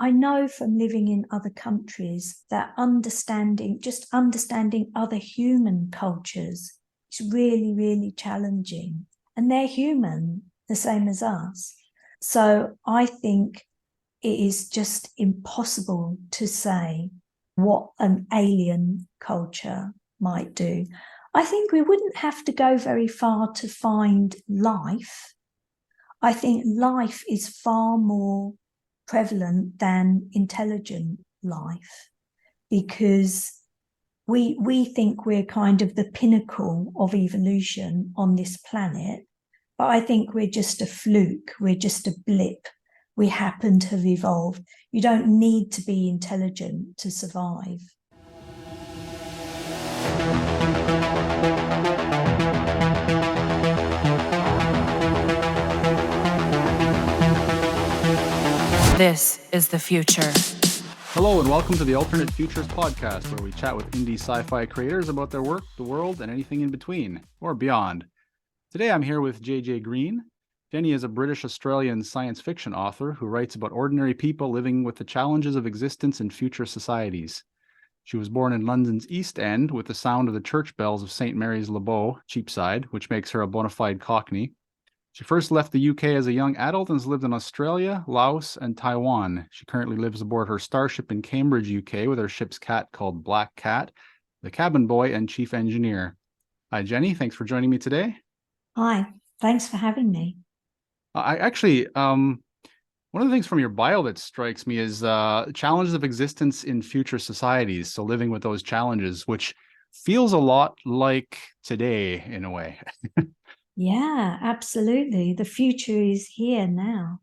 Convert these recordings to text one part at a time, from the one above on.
I know from living in other countries that understanding other human cultures is really, really challenging. And they're human, the same as us. So I think it is just impossible to say what an alien culture might do. I think we wouldn't have to go very far to find life. I think life is far more prevalent than intelligent life, because we think we're kind of the pinnacle of evolution on this planet, but I think we're just a fluke, we're just a blip. We happen to have evolved. You don't need to be intelligent to survive. This is the future. Hello and welcome to the Alternate Futures podcast, where we chat with indie sci-fi creators about their work, the world, and anything in between, or beyond. Today I'm here with JJ Green. Jenny is a British-Australian science fiction author who writes about ordinary people living with the challenges of existence in future societies. She was born in London's East End with the sound of the church bells of St. Mary's Le Beau, Cheapside, which makes her a bona fide Cockney. She first left the UK as a young adult and has lived in Australia, Laos, and Taiwan. She currently lives aboard her starship in Cambridge, UK, with her ship's cat called Black Cat, the cabin boy and chief engineer. Hi, Jenny. Thanks for joining me today. Hi. Thanks for having me. One of the things from your bio that strikes me is challenges of existence in future societies. So living with those challenges, which feels a lot like today in a way. Yeah, absolutely. The future is here now.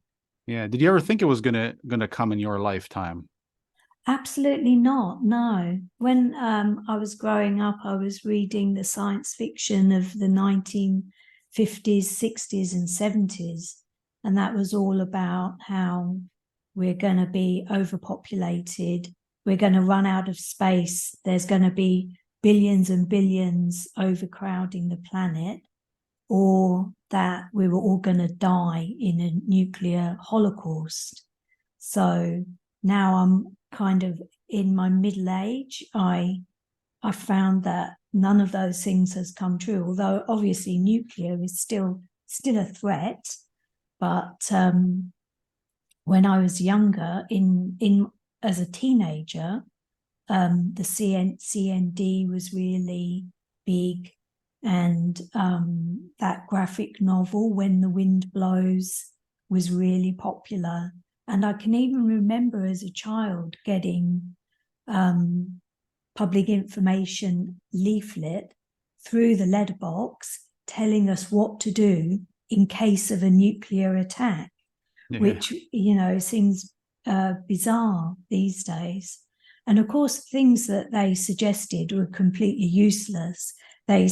Yeah. Did you ever think it was gonna come in your lifetime? Absolutely not, no. When I was growing up, I was reading the science fiction of the 1950s, 60s, and 70s. And that was all about how we're going to be overpopulated. We're going to run out of space. There's going to be billions and billions overcrowding the planet, or that we were all going to die in a nuclear holocaust. So now I'm kind of in my middle age. I found that none of those things has come true, although obviously nuclear is still a threat. But when I was younger, in as a teenager, the CND was really big, and that graphic novel, When the Wind Blows, was really popular. And I can even remember as a child getting public information leaflet through the letterbox telling us what to do in case of a nuclear attack, which, seems bizarre these days. And of course, things that they suggested were completely useless. I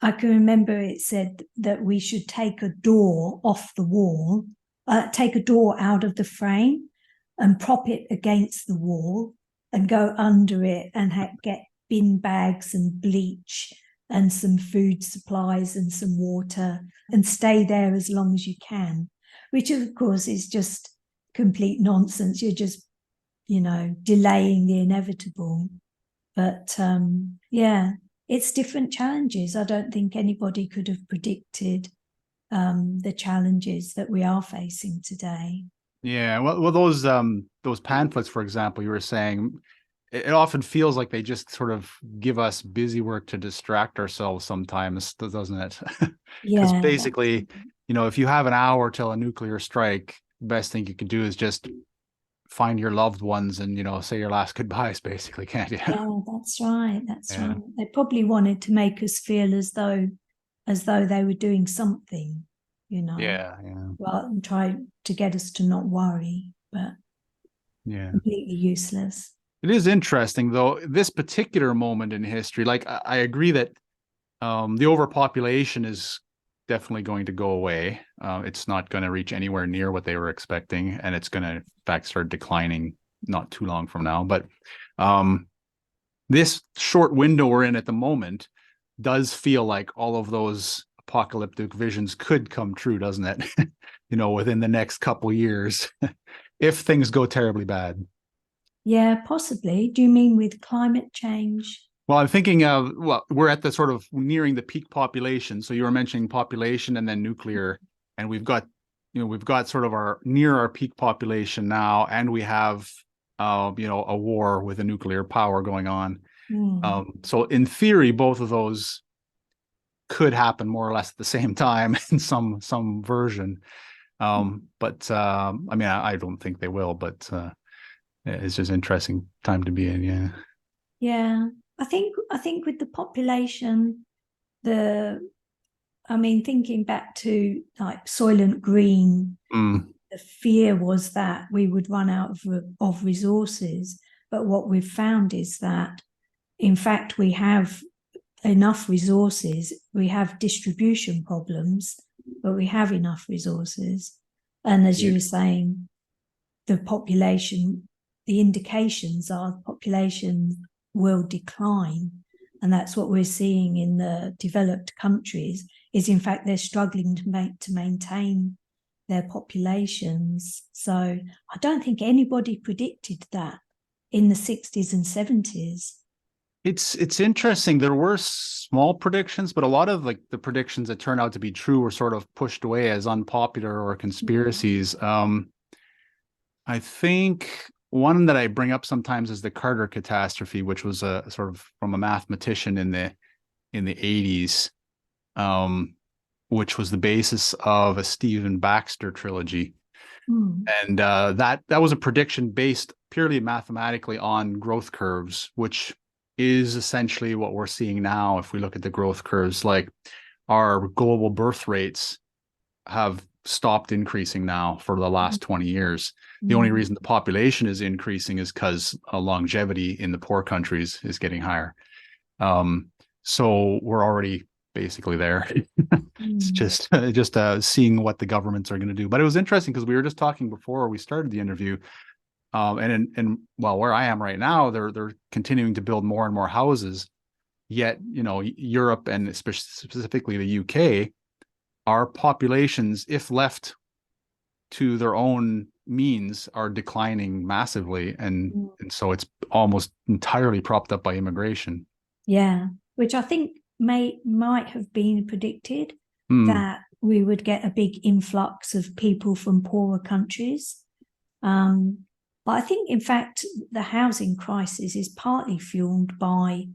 can remember it said that we should take a door off the wall, take a door out of the frame and prop it against the wall and go under it and get bin bags and bleach and some food supplies and some water and stay there as long as you can, which of course is just complete nonsense. You're just, delaying the inevitable. But it's different challenges. I don't think anybody could have predicted the challenges that we are facing today. Yeah, well, those pamphlets, for example, you were saying, it often feels like they just sort of give us busy work to distract ourselves sometimes, doesn't it? Because Yeah, basically, if you have an hour till a nuclear strike, the best thing you can do is just find your loved ones and, say your last goodbyes, basically, can't you? Yeah, that's right. Right. They probably wanted to make us feel as though they were doing something, Yeah. Well, and try to get us to not worry, but completely useless. It is interesting, though, this particular moment in history. Like, I agree that the overpopulation is definitely going to go away. It's not going to reach anywhere near what they were expecting, and it's going to, in fact, start declining not too long from now. But this short window we're in at the moment does feel like all of those apocalyptic visions could come true, doesn't it? Within the next couple years. if things go terribly bad. Yeah, possibly. Do you mean with climate change? Well, I'm thinking of, well, we're at the sort of nearing the peak population. So you were mentioning population and then nuclear, and we've got sort of near our peak population now, and we have, a war with a nuclear power going on. So in theory, both of those could happen more or less at the same time in some version. But I mean, I don't think they will, but it's just interesting time to be in. Yeah. Yeah. I think with the population, thinking back to like Soylent Green, the fear was that we would run out of resources. But what we've found is that, in fact, we have enough resources. We have distribution problems, but we have enough resources. And as you were saying, the indications are the population will decline. And that's what we're seeing in the developed countries, is in fact they're struggling to maintain their populations. So I don't think anybody predicted that in the 60s and 70s. It's interesting. There were small predictions, but a lot of like the predictions that turn out to be true were sort of pushed away as unpopular or conspiracies. I think one that I bring up sometimes is the Carter catastrophe, which was a sort of from a mathematician in the 80s, which was the basis of a Stephen Baxter trilogy. And that was a prediction based purely mathematically on growth curves, which is essentially what we're seeing now. If we look at the growth curves, like our global birth rates have stopped increasing now for the last 20 years. The only reason the population is increasing is because longevity in the poor countries is getting higher. So we're already basically there. It's just seeing what the governments are going to do. But it was interesting because we were just talking before we started the interview. And where I am right now, they're continuing to build more and more houses. Yet, Europe and specifically the UK, our populations, if left to their own means, are declining massively, and so it's almost entirely propped up by immigration. Yeah, which I think might have been predicted, that we would get a big influx of people from poorer countries. But I think, in fact, the housing crisis is partly fueled by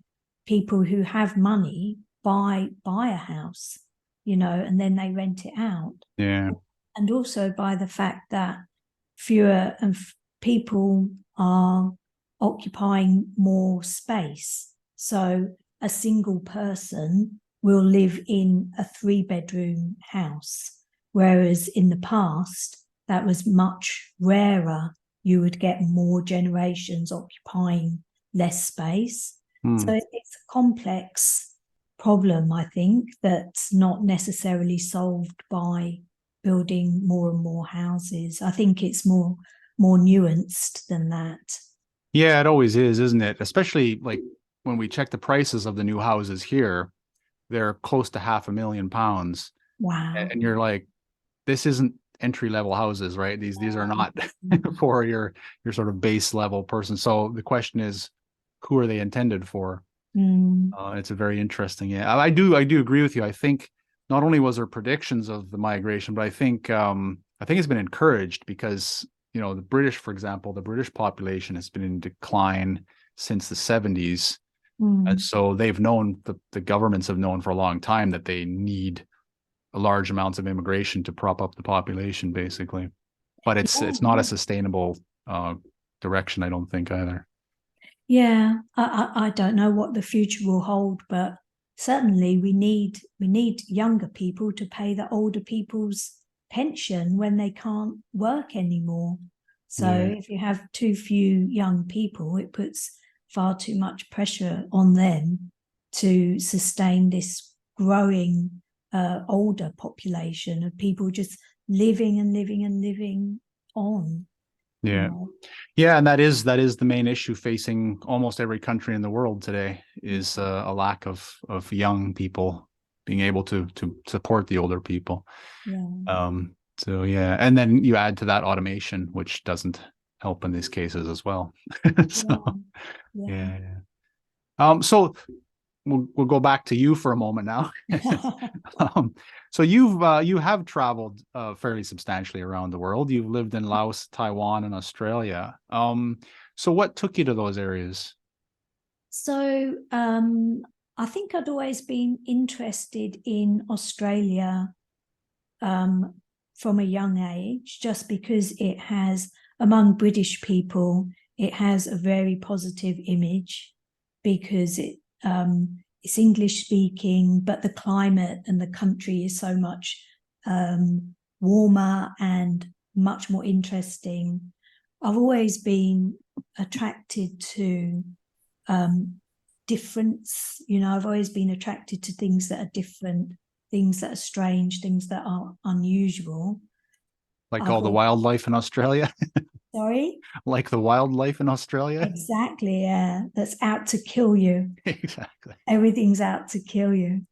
people who have money buy a house, and then they rent it out. Yeah. And also by the fact that fewer people are occupying more space. So a single person will live in a 3-bedroom house, whereas in the past, that was much rarer. You would get more generations occupying less space. So it's a complex problem, I think, that's not necessarily solved by building more and more houses. I think it's more nuanced than that. Yeah, it always is, isn't it? Especially like when we check the prices of the new houses here, they're close to £500,000. Wow. And you're like, this isn't entry-level houses, right? These are not for your sort of base level person. So the question is, who are they intended for? It's a very interesting. Yeah, I do agree with you. I think not only was there predictions of the migration, but I think it's been encouraged because the British, for example, the British population has been in decline since the 70s, and so they've known, the governments have known for a long time that they need large amounts of immigration to prop up the population, basically. But it's not a sustainable direction, I don't think, either. Yeah, I don't know what the future will hold, but certainly we need younger people to pay the older people's pension when they can't work anymore. So if you have too few young people, it puts far too much pressure on them to sustain this growing older population of people just living and living and living on. Yeah. Yeah, and that is the main issue facing almost every country in the world today, is a lack of young people being able to support the older people. Yeah. So yeah, and then you add to that automation, which doesn't help in these cases as well. So Yeah. yeah. So we'll go back to you for a moment now. So you have traveled fairly substantially around the world. You've lived in Laos, Taiwan, and Australia. So what took you to those areas? So I think I'd always been interested in Australia from a young age, just because it has, among British people, it has a very positive image because it's English speaking, but the climate and the country is so much warmer and much more interesting. I've always been attracted to difference. I've always been attracted to things that are different, things that are strange, things that are unusual. Like all the wildlife in Australia? Sorry? Like the wildlife in Australia? Exactly, yeah. That's out to kill you. Exactly. Everything's out to kill you.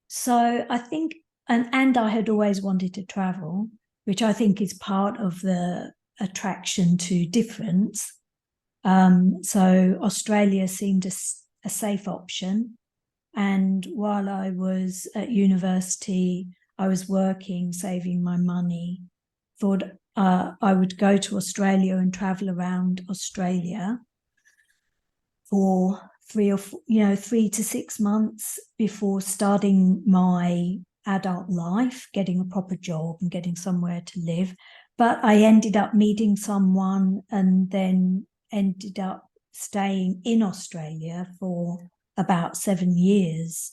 So I think, and I had always wanted to travel, which I think is part of the attraction to difference. So Australia seemed a safe option. And while I was at university, I was working, saving my money. Thought I would go to Australia and travel around Australia for 3 to 6 months before starting my adult life, getting a proper job and getting somewhere to live. But I ended up meeting someone and then ended up staying in Australia for about 7 years.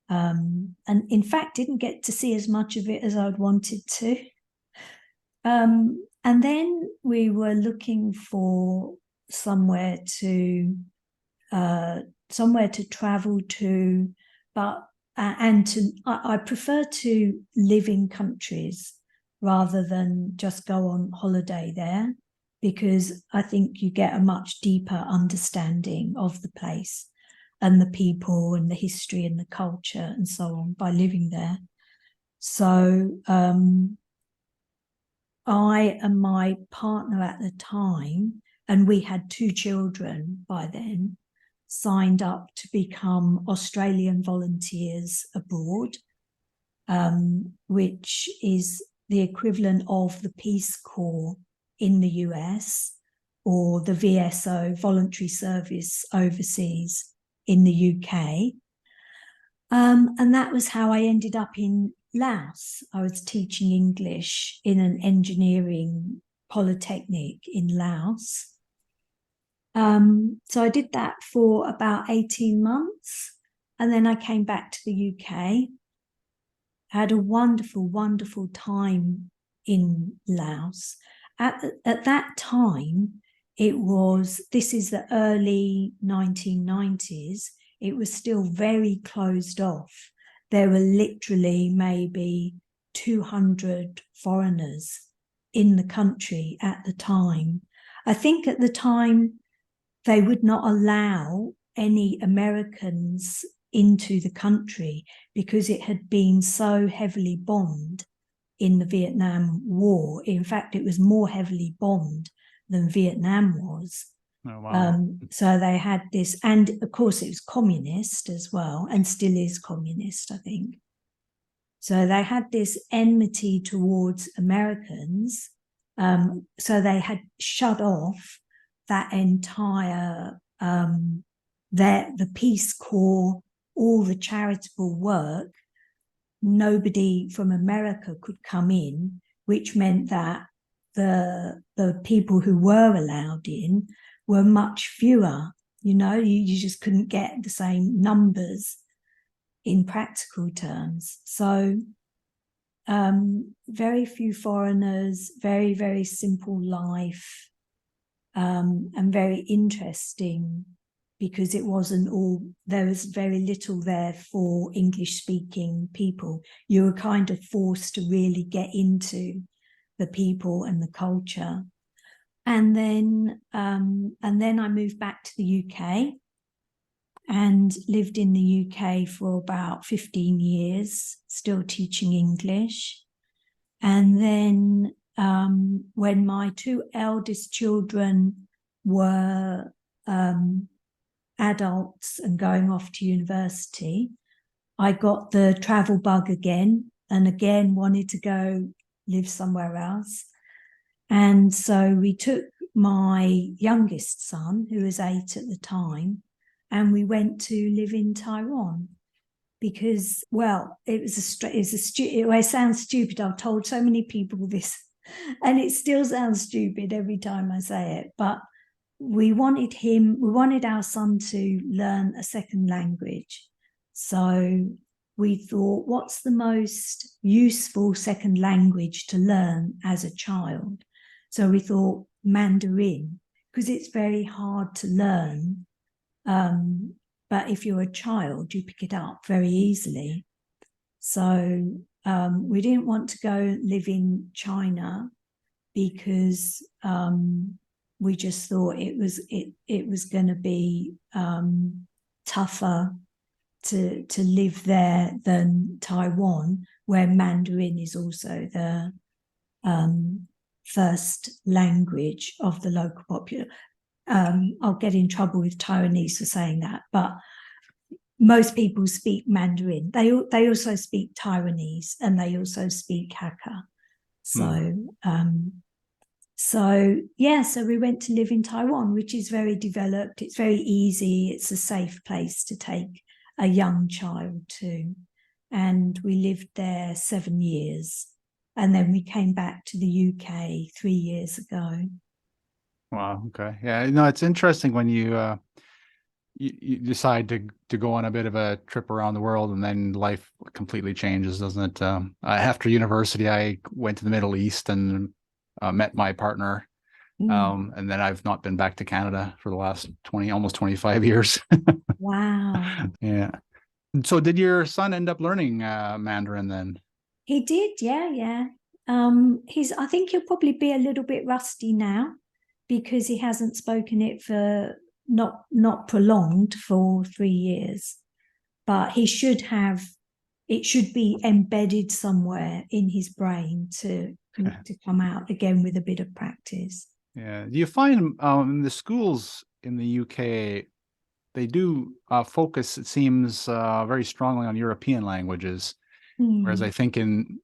And in fact, didn't get to see as much of it as I'd wanted to. And then we were looking for somewhere to travel to, but I prefer to live in countries rather than just go on holiday there, because I think you get a much deeper understanding of the place and the people and the history and the culture and so on by living there. So I and my partner at the time, and we had 2 children by then, signed up to become Australian volunteers abroad, which is the equivalent of the Peace Corps in the US or the VSO, Voluntary Service Overseas, in the UK. And that was how I ended up in Laos. I was teaching English in an engineering polytechnic in Laos. So I did that for about 18 months. And then I came back to the UK. I had a wonderful, wonderful time in Laos. At that time, this is the early 1990s. It was still very closed off. There were literally maybe 200 foreigners in the country at the time. I think at the time they would not allow any Americans into the country because it had been so heavily bombed in the Vietnam War. In fact, it was more heavily bombed than Vietnam was. Oh, wow. So they had this, and of course it was communist as well, and still is communist, I think. So they had this enmity towards Americans. So they had shut off that entire, the Peace Corps, all the charitable work. Nobody from America could come in, which meant that the people who were allowed in were much fewer. You just couldn't get the same numbers in practical terms. So very few foreigners, very, very simple life, and very interesting because it wasn't all, there was very little there for English speaking people. You were kind of forced to really get into the people and the culture. And then I moved back to the UK and lived in the UK for about 15 years, still teaching English. And then when my two eldest children were adults and going off to university, I got the travel bug again, and again wanted to go live somewhere else. And so we took my youngest son, who was 8 at the time, and we went to live in Taiwan because, well, it sounds stupid. I've told so many people this, and it still sounds stupid every time I say it, but we wanted our son to learn a second language. So we thought, what's the most useful second language to learn as a child? So we thought Mandarin, because it's very hard to learn. But if you're a child, you pick it up very easily. So we didn't want to go live in China because we just thought it was going to be tougher to live there than Taiwan, where Mandarin is also the first language of the local population. I'll get in trouble with Taiwanese for saying that, but most people speak Mandarin. They also speak Taiwanese, and they also speak Hakka. So we went to live in Taiwan, which is very developed. It's very easy. It's a safe place to take a young child to. And we lived there 7 years. And then we came back to the UK 3 years ago. Wow. Okay. Yeah. No, it's interesting when you decide to go on a bit of a trip around the world, and then life completely changes, doesn't it? After university, I went to the Middle East and met my partner. And then I've not been back to Canada for the last almost 25 years. Wow. Yeah. So did your son end up learning Mandarin then? He did, yeah. I think he'll probably be a little bit rusty now because he hasn't spoken it for not prolonged for 3 years. But it should be embedded somewhere in his brain to come out again with a bit of practice. Yeah. Do you find in the schools in the UK, they do focus, it seems, very strongly on European languages, whereas I think in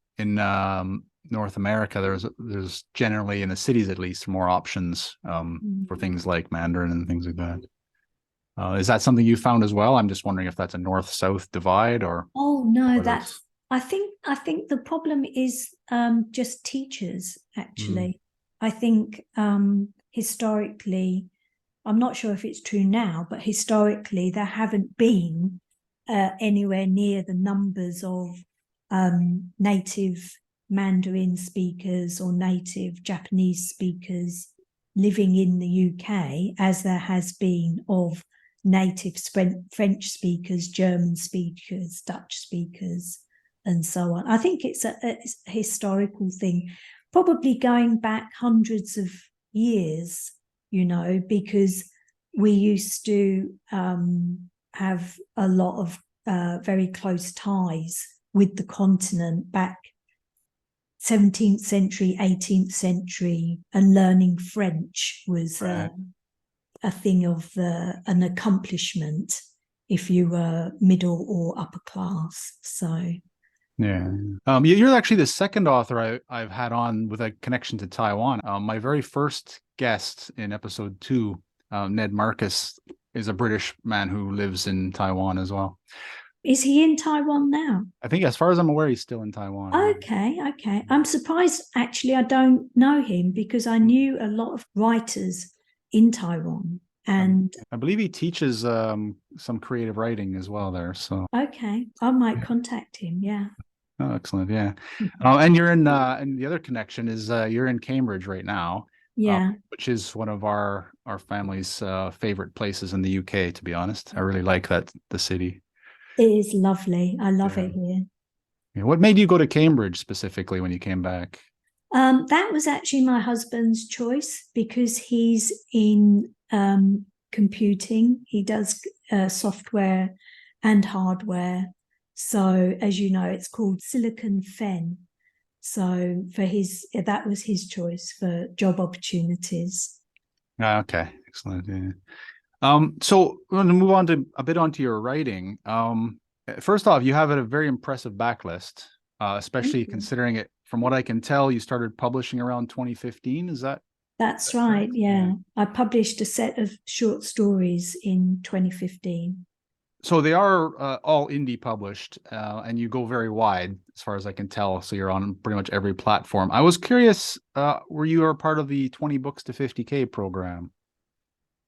North America, there's generally, in the cities at least, more options for things like Mandarin and things like that. Is that something you found as well? I'm just wondering if that's a north-south divide or. Oh no, I think the problem is just teachers, actually. I think historically, I'm not sure if it's true now, but historically there haven't been anywhere near the numbers of native Mandarin speakers or native Japanese speakers living in the UK as there has been of native French speakers, German speakers, Dutch speakers, and so on. I think it's a historical thing, probably going back hundreds of years, because we used to have a lot of very close ties with the continent back 17th century, 18th century, and learning French was a thing of an accomplishment if you were middle or upper class. So yeah, you're actually the second author I've had on with a connection to Taiwan. My very first guest in episode 2, Ned Marcus, is a British man who lives in Taiwan as well. Is he in Taiwan now? I think, as far as I'm aware, he's still in Taiwan. Okay. I'm surprised, actually, I don't know him because I knew a lot of writers in Taiwan. And I believe he teaches some creative writing as well there. So okay, I might contact him. Yeah. Oh, excellent. Yeah. And you're in and the other connection is you're in Cambridge right now. Yeah. Which is one of our family's favorite places in the UK, to be honest. I really like the city. It is lovely. I love it here. Yeah. What made you go to Cambridge specifically when you came back? That was actually my husband's choice because he's in computing. He does software and hardware. So, as you know, it's called Silicon Fen. So that was his choice for job opportunities. Okay, excellent. Yeah. So we're going to move on to a bit onto your writing. First off, you have a very impressive backlist, especially considering it. From what I can tell, you started publishing around 2015. Is that? That's right. Yeah. I published a set of short stories in 2015. So they are all indie published, and you go very wide as far as I can tell. So you're on pretty much every platform. I was curious, were you a part of the 20 books to 50K program?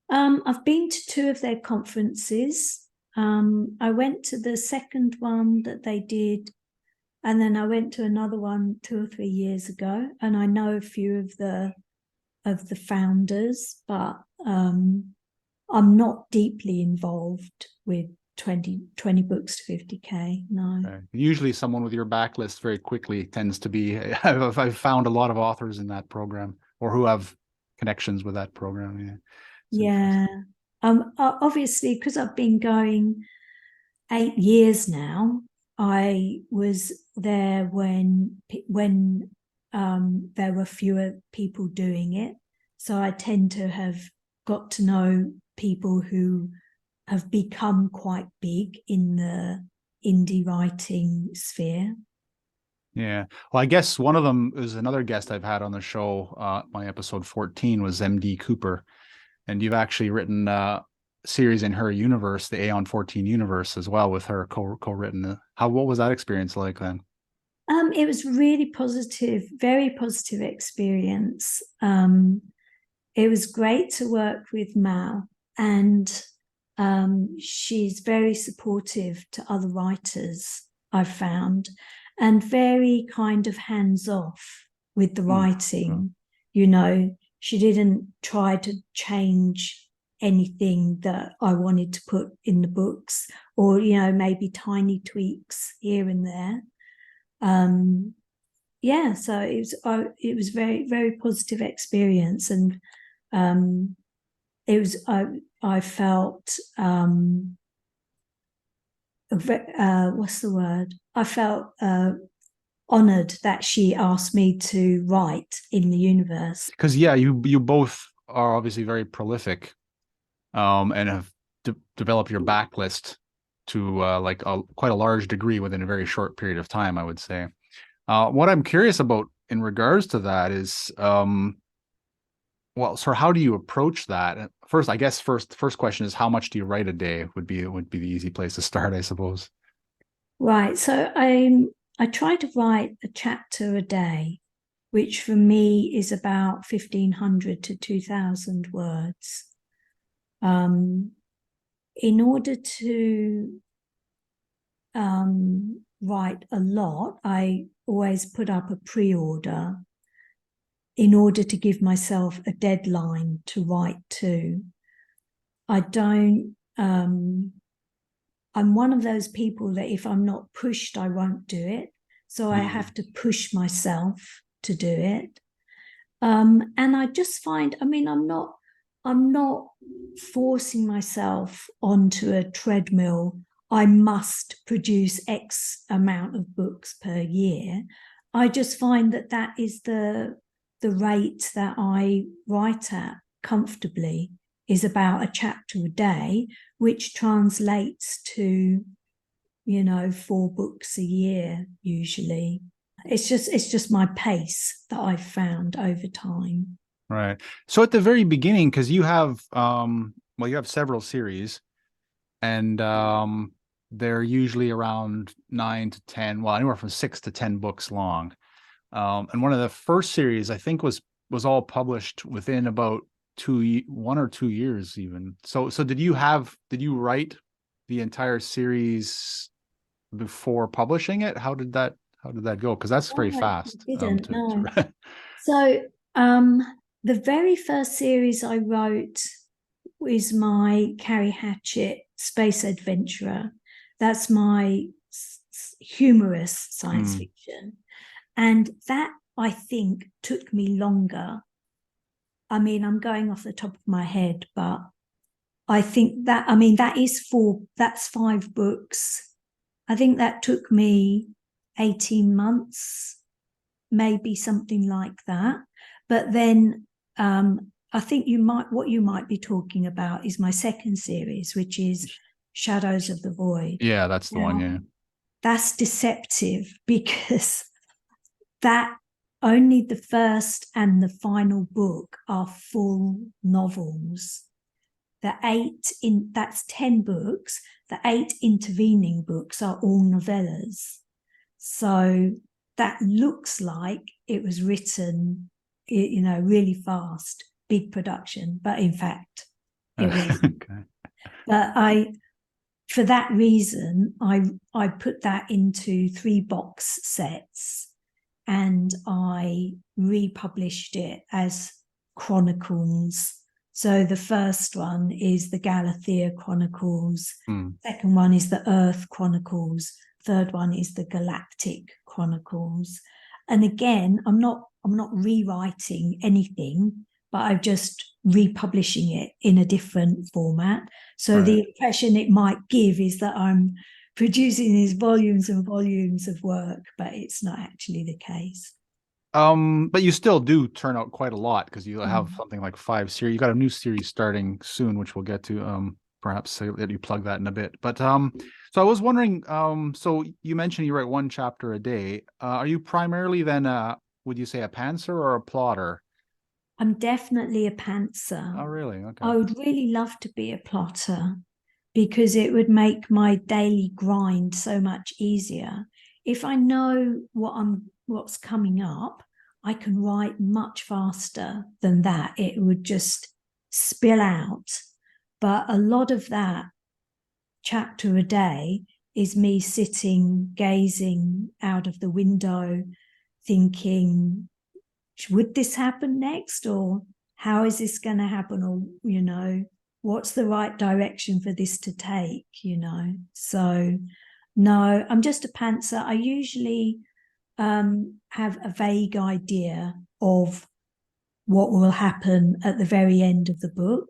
I've been to 2 of their conferences. I went to the second one that they did, and then I went to another one 2 or 3 years ago. And I know a few of the founders, but I'm not deeply involved with 20 books to 50K. No. Okay. Usually someone with your backlist very quickly tends to be, I've found a lot of authors in that program or who have connections with that program. Yeah. Obviously, because I've been going 8 years now, I was there when there were fewer people doing it. So I tend to have got to know people who have become quite big in the indie writing sphere. Yeah. Well, I guess one of them is another guest I've had on the show. My episode 14 was MD Cooper. And you've actually written a series in her universe, the Aeon 14 universe, as well, with her co-written. What was that experience like then? It was really positive, very positive experience. It was great to work with Mal, and she's very supportive to other writers, I've found, and very kind of hands-off with the writing. You know, she didn't try to change anything that I wanted to put in the books, or, you know, maybe tiny tweaks here and there. Yeah, so it was very, very positive experience, and it was I felt what's the word? I felt honored that she asked me to write in the universe. Because you both are obviously very prolific, and have developed your backlist to quite a large degree within a very short period of time, I would say. What I'm curious about in regards to that is, well, so how do you approach that? First, I guess first question is, how much do you write a day? Would be the easy place to start, I suppose. Right. So I try to write a chapter a day, which for me is about 1,500 to 2,000 words. In order to write a lot, I always put up a pre-order in order to give myself a deadline to write to. I don't, I'm one of those people that if I'm not pushed, I won't do it. So I have to push myself to do it. And I just find, I mean, I'm not forcing myself onto a treadmill. I must produce X amount of books per year. I just find that is the rate that I write at comfortably, is about a chapter a day, which translates to, 4 books a year usually. It's just my pace that I've found over time. Right. So at the very beginning, because you have you have several series, and they're usually around 9 to 10, well, anywhere from 6 to 10 books long. And one of the first series, I think, was all published within about 1 or 2 years even. So did you write the entire series before publishing it? How did that go? Because that's very fast. I didn't know. So the very first series I wrote is my Carrie Hatchett Space Adventurer. That's my humorous science fiction. And that, I think, took me longer. I mean, I'm going off the top of my head, but I think that's 5 books. I think that took me 18 months, maybe something like that. But then I think what you might be talking about is my second series, which is Shadows of the Void. Yeah, that's the one. Yeah. That's deceptive because that only the first and the final book are full novels. That's 10 books. The 8 intervening books are all novellas. So that looks like it was written, really fast, big production, but in fact, it wasn't. Okay. But for that reason, I put that into 3 box sets, and I republished it as Chronicles. So the first one is the Galathea Chronicles. Second one is the Earth Chronicles. Third one is the Galactic Chronicles. And again, I'm not rewriting anything, but I'm just republishing it in a different format. So the impression it might give is that I'm producing these volumes and volumes of work, but it's not actually the case. But you still do turn out quite a lot, because you have something like 5 series. You got a new series starting soon, which we'll get to. Perhaps let you plug that in a bit. But so I was wondering, so you mentioned you write 1 chapter a day. Are you primarily then would you say a pantser or a plotter? I'm definitely a pantser. Oh, really? Okay. I would really love to be a plotter, because it would make my daily grind so much easier. If I know what's coming up, I can write much faster than that. It would just spill out. But a lot of that chapter a day is me sitting, gazing out of the window, thinking, would this happen next? Or how is this going to happen? Or, what's the right direction for this to take, So, no, I'm just a pantser. I usually have a vague idea of what will happen at the very end of the book,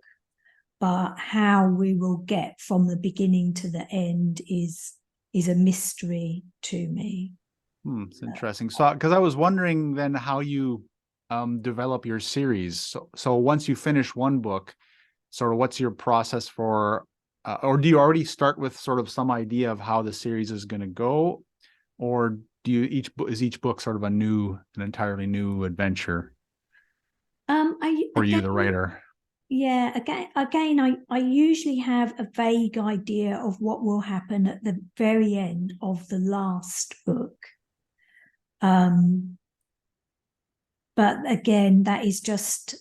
but how we will get from the beginning to the end is a mystery to me. It's interesting. So, because I was wondering then how you develop your series. So once you finish one book, sort of what's your process for, or do you already start with sort of some idea of how the series is going to go, or do you is each book sort of an entirely new adventure for you, the writer? Yeah, again, I usually have a vague idea of what will happen at the very end of the last book. But again, that is just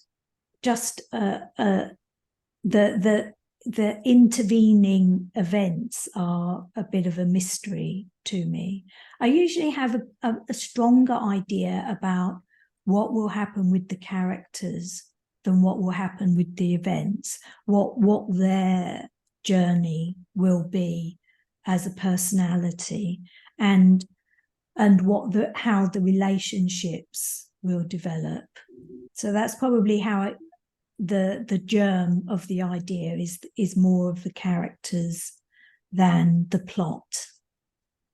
the intervening events are a bit of a mystery to me. I usually have a stronger idea about what will happen with the characters than what will happen with the events, what their journey will be as a personality, and how the relationships will develop. So that's probably how the germ of the idea is more of the characters than the plot.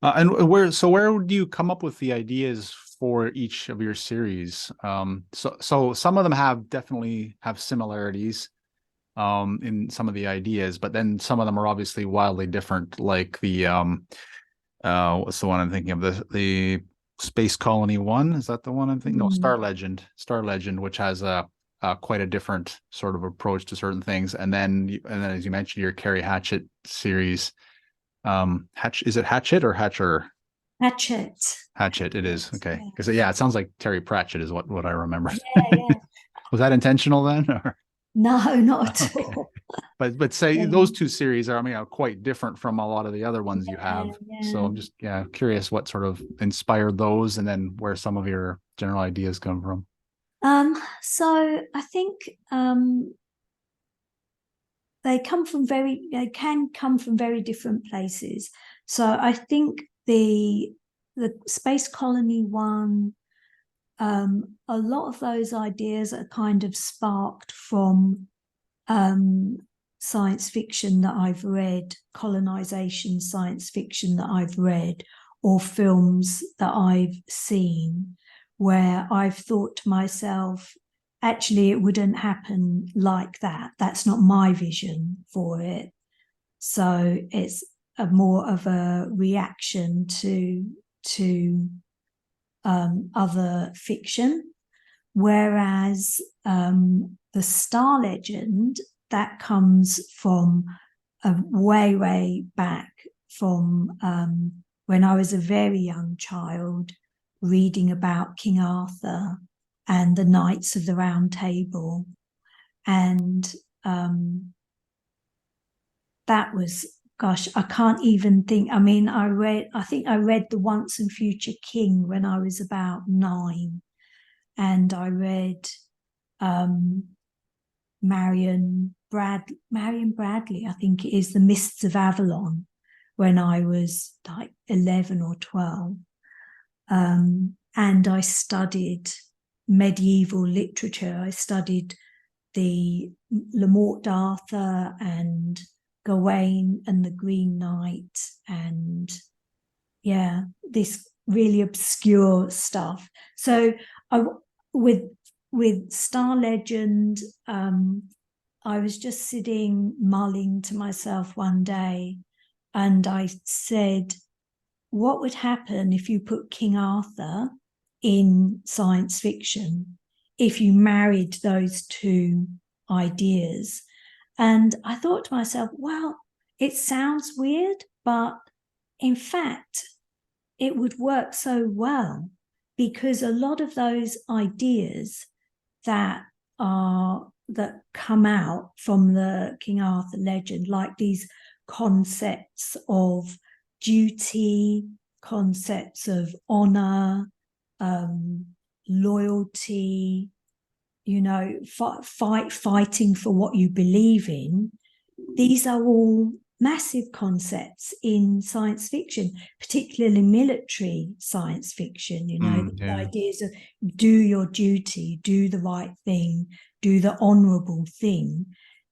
And where do you come up with the ideas for each of your series? So some of them definitely have similarities in some of the ideas, but then some of them are obviously wildly different, like the what's the one I'm thinking of? The Space Colony one, is that the one I'm thinking? No, Star Legend, which has quite a different sort of approach to certain things. And then as you mentioned, your Carrie Hatchett series. Is it Hatchet or Hatcher? Hatchet, it is. Okay. Because it sounds like Terry Pratchett is what I remember. Yeah. Was that intentional then? Or? No, not at all. But say those 2 series are quite different from a lot of the other ones you have. So I'm just curious what sort of inspired those, and then where some of your general ideas come from. So I think they can come from very different places. So I think the Space Colony one, a lot of those ideas are kind of sparked from science fiction that I've read, colonization science fiction that I've read, or films that I've seen, where I've thought to myself, actually, it wouldn't happen like that. That's not my vision for it. So it's more of a reaction to other fiction. Whereas the Star Legend, that comes from way back from when I was a very young child, reading about King Arthur and the Knights of the Round Table. And that was, gosh, I can't even think. I mean, I think I read The Once and Future King when I was about 9. And I read Marion Bradley, I think it is, The Mists of Avalon, when I was like 11 or 12. And I studied medieval literature. I studied the Le Morte d'Arthur and Gawain and the Green Knight, and this really obscure stuff. So with Star Legend, I was just sitting mulling to myself one day, and I said, what would happen if you put King Arthur in science fiction, if you married those two ideas? And I thought to myself, well, it sounds weird, but in fact, it would work so well, because a lot of those ideas that come out from the King Arthur legend, like these concepts of duty, concepts of honor, loyalty, fighting for what you believe in. These are all massive concepts in science fiction, particularly military science fiction, the ideas of do your duty, do the right thing, do the honorable thing.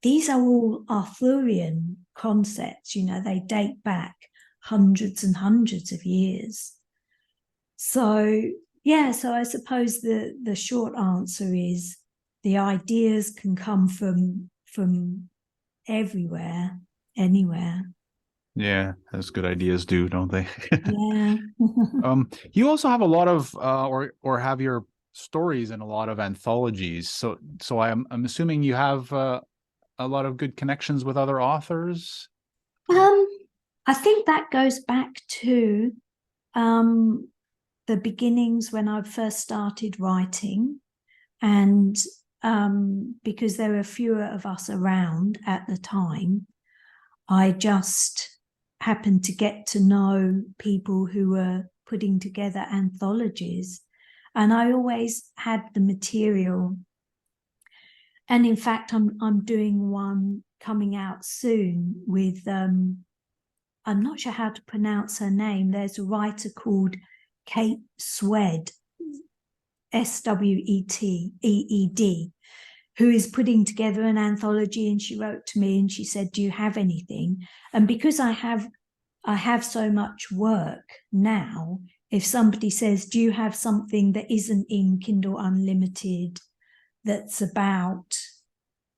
These are all Arthurian concepts, they date back hundreds and hundreds of years. So I suppose the short answer is the ideas can come from everywhere, anywhere. Yeah, as good ideas do, don't they? Yeah. You also have a lot of or have your stories in a lot of anthologies. So I'm assuming you have a lot of good connections with other authors. I think that goes back to the beginnings when I first started writing, and because there were fewer of us around at the time, I just happened to get to know people who were putting together anthologies, and I always had the material. And in fact, I'm doing one coming out soon with I'm not sure how to pronounce her name. There's a writer called Kate Swed, Sweeted, who is putting together an anthology, and she wrote to me and she said, do you have anything? And because I have so much work now, if somebody says, do you have something that isn't in Kindle Unlimited that's about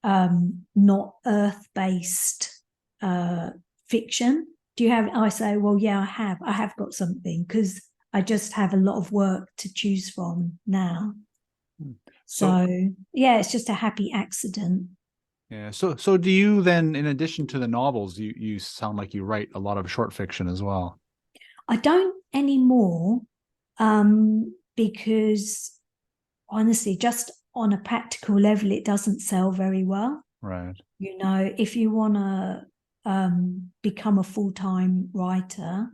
not earth-based fiction, do you have? I say, well, yeah, I have got something, because I just have a lot of work to choose from now. So it's just a happy accident. Yeah. So do you then, in addition to the novels, you sound like you write a lot of short fiction as well? I don't anymore, because honestly, just on a practical level, it doesn't sell very well. Right. If you want to become a full-time writer,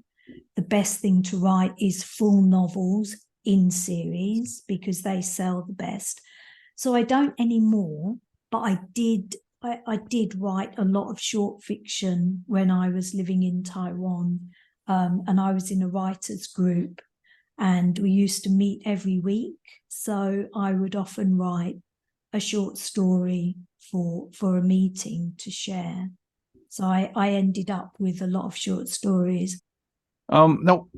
the best thing to write is full novels in series, because they sell the best. So I don't anymore, but I did write a lot of short fiction when I was living in Taiwan, and I was in a writers group, and we used to meet every week. So I would often write a short story for a meeting to share. So I ended up with a lot of short stories. Now,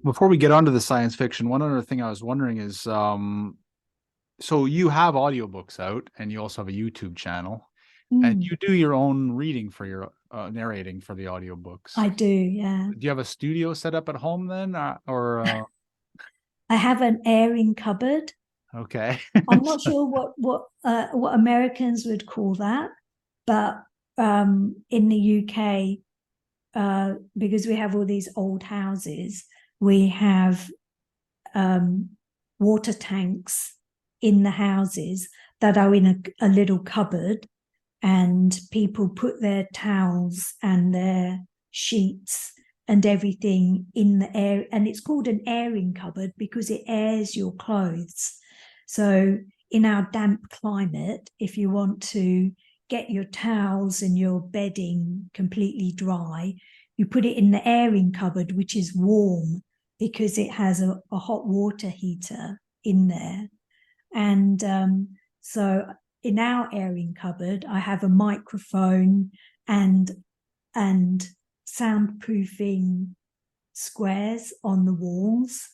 before we get onto the science fiction, one other thing I was wondering is, so you have audiobooks out and you also have a YouTube channel and Mm, you do your own reading for your narrating for the audiobooks. I do, yeah. Do you have a studio set up at home then? Or I have an airing cupboard. okay. I'm not sure what Americans would call that, but in the UK, because we have all these old houses, we have water tanks in the houses that are in a little cupboard, and people put their towels and their sheets and everything in the air, and it's called an airing cupboard because it airs your clothes. So in our damp climate, if you want to get your towels and your bedding completely dry, you put it in the airing cupboard, which is warm because it has a hot water heater in there. And so in our airing cupboard, I have a microphone and soundproofing squares on the walls.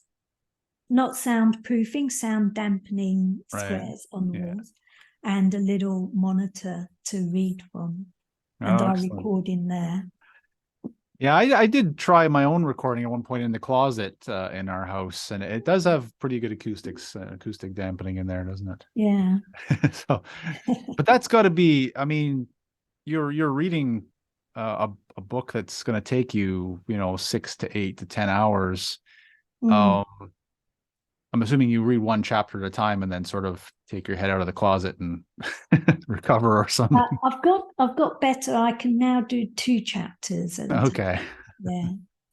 Not soundproofing, sound dampening Right. squares on the Yeah. walls, and a little monitor to read from. And Oh, I excellent. record in there. Yeah, I did try my own recording at one point in the closet in our house, and it does have pretty good acoustic dampening in there, doesn't it? Yeah. So, but that's got to be. I mean, you're reading a book that's going to take you, 6 to 8 to 10 hours. Mm. Um, I'm assuming you read one chapter at a time and then sort of take your head out of the closet and recover or something. I've got better. I can now do 2 chapters at a time. Okay. Yeah.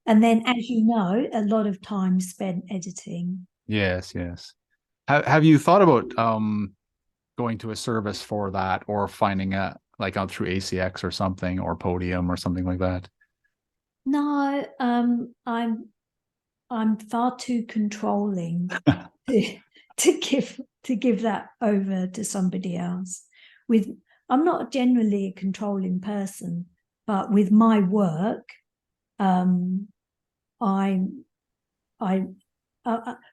And then, as you know, a lot of time spent editing. Yes, yes. Have you thought about going to a service for that or finding a like out through ACX or something or Podium or something like that? No, I'm far too controlling to give that over to somebody else. With I'm not generally a controlling person, but with my work, I I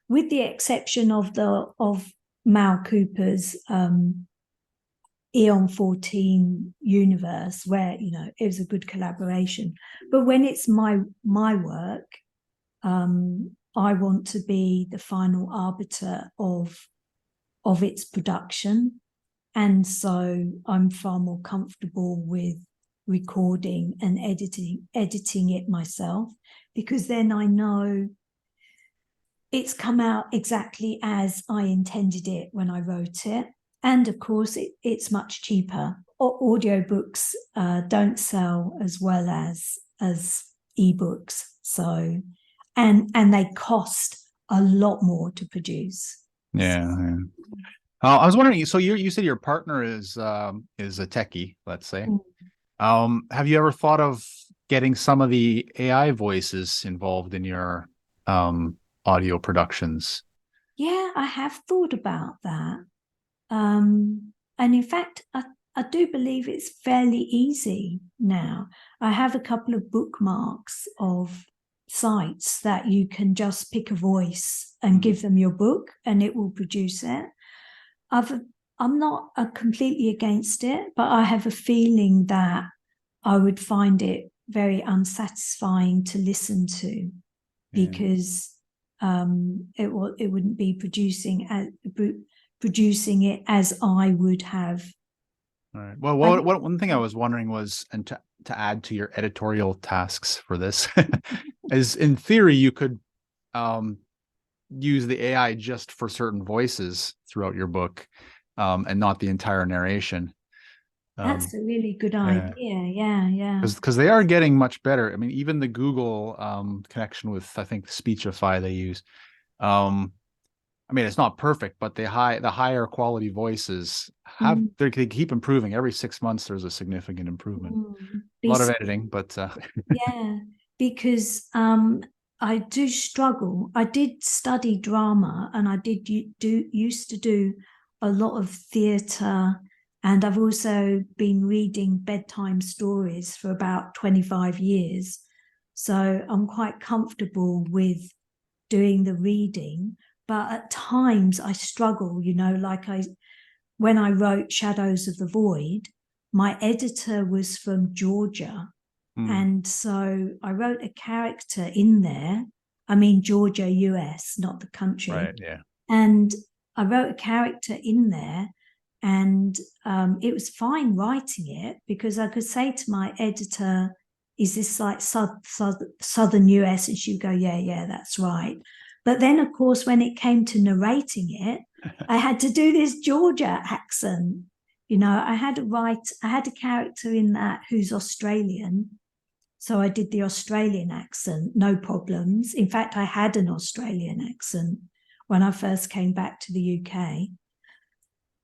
with the exception of Mal Cooper's Eon 14 universe, where it was a good collaboration, but when it's my work, I want to be the final arbiter of its production, and so I'm far more comfortable with recording and editing it myself, because then I know it's come out exactly as I intended it when I wrote it. And of course, it's much cheaper. Audiobooks don't sell as well as ebooks. So, and they cost a lot more to produce. Yeah, yeah. I was wondering, so you said your partner is a techie, let's say. Have you ever thought of getting some of the AI voices involved in your audio productions? Yeah, I have thought about that. And in fact, I do believe it's fairly easy now. I have a couple of bookmarks of sites that you can just pick a voice and give them your book and it will produce it. I'm not completely against it, but I have a feeling that I would find it very unsatisfying to listen to, because it wouldn't be producing it as I would have. All right. Well, one thing I was wondering was, and to add to your editorial tasks for this, is in theory you could use the AI just for certain voices throughout your book, and not the entire narration. That's a really good idea. Yeah. Because they are getting much better. I mean, even the Google connection with, I think, Speechify they use. I mean, it's not perfect, but the higher quality voices they keep improving. Every 6 months, there's a significant improvement. A lot of editing, but yeah, because I do struggle. I did study drama, and I used to do a lot of theatre, and I've also been reading bedtime stories for about 25 years. So I'm quite comfortable with doing the reading, but at times I struggle, like when I wrote Shadows of the Void, my editor was from Georgia. And so I wrote a character in there. I mean, Georgia, US, not the country. Right, yeah. And I wrote a character in there, and it was fine writing it because I could say to my editor, is this like Southern US? And she'd go, yeah, that's right. But then, of course, when it came to narrating it, I had to do this Georgia accent. I had a character in that who's Australian. So I did the Australian accent, no problems. In fact, I had an Australian accent when I first came back to the UK.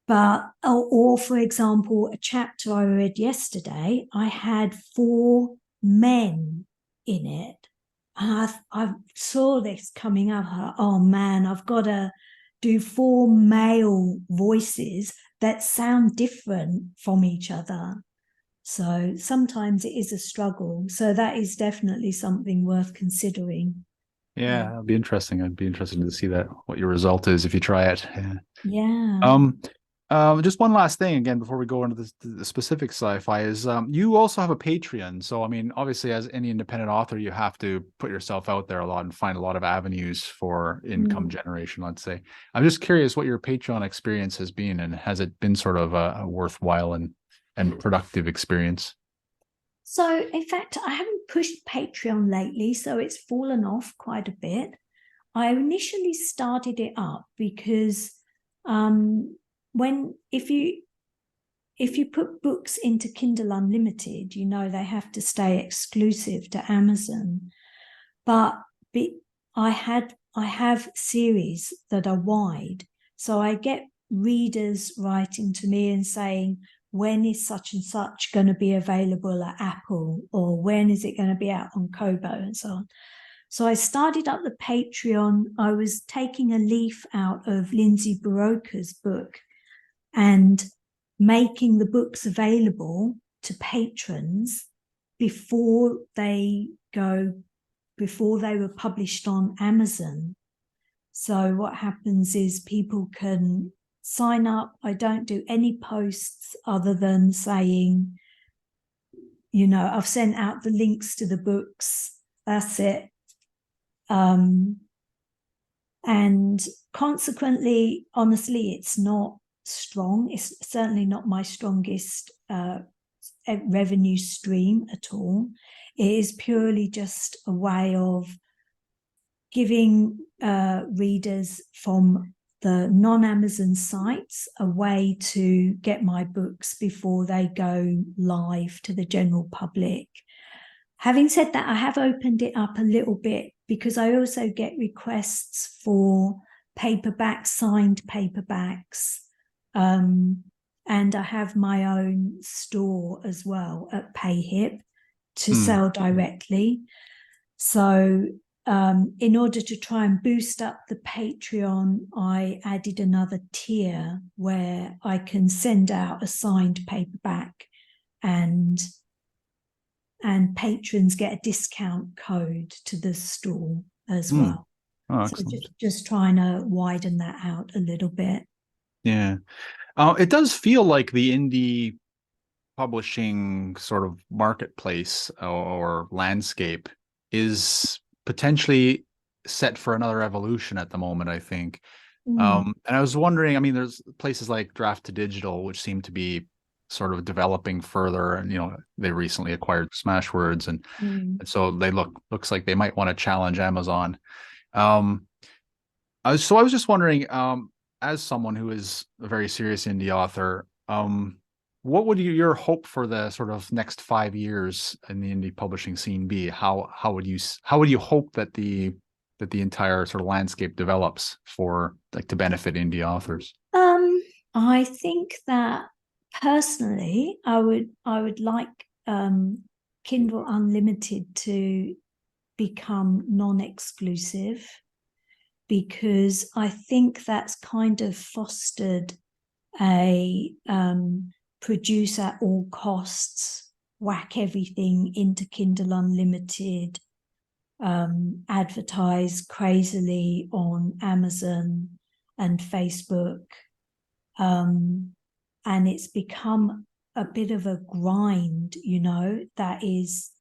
But, or for example, a chapter I read yesterday, I had 4 men in it. And I saw this coming up. Oh man, I've got to do 4 male voices that sound different from each other. So sometimes it is a struggle. So that is definitely something worth considering. Yeah, it'd be interesting. I'd be interested to see what your result is if you try it. Yeah. Just one last thing again before we go into the specific sci-fi is you also have a Patreon. So I mean, obviously, as any independent author, you have to put yourself out there a lot and find a lot of avenues for income generation, let's say. I'm just curious what your Patreon experience has been, and has it been sort of a worthwhile and productive experience? So, in fact, I haven't pushed Patreon lately, so it's fallen off quite a bit. I initially started it up because if you put books into Kindle Unlimited, they have to stay exclusive to Amazon. But I have series that are wide, so I get readers writing to me and saying, when is such and such going to be available at Apple, or when is it going to be out on Kobo, and so on. So I started up the Patreon. I was taking a leaf out of Lindsay Buroka's book and making the books available to patrons before they were published on Amazon. So what happens is people can sign up. I don't do any posts other than saying, I've sent out the links to the books. That's it. And consequently, honestly, it's not strong. It's certainly not my strongest revenue stream at all. It is purely just a way of giving readers from the non-Amazon sites a way to get my books before they go live to the general public. Having said that, I have opened it up a little bit because I also get requests for paperbacks, signed paperbacks, and I have my own store as well at PayHip to sell directly. So in order to try and boost up the Patreon, I added another tier where I can send out a signed paperback, and patrons get a discount code to the store as well. Oh, so excellent. just trying to widen that out a little bit. Yeah. It does feel like the indie publishing sort of marketplace or landscape is potentially set for another evolution at the moment, I think. And I was wondering, I mean, there's places like Draft to Digital, which seem to be sort of developing further, and they recently acquired Smashwords, and so they looks like they might want to challenge Amazon. I was just wondering, as someone who is a very serious indie author, what would your hope for the sort of next 5 years in the indie publishing scene be? How would you hope that the entire sort of landscape develops for to benefit indie authors? I think that personally, I would like Kindle Unlimited to become non-exclusive, because I think that's kind of fostered a produce at all costs, whack everything into Kindle Unlimited advertise crazily on Amazon and Facebook. And it's become a bit of a grind, that is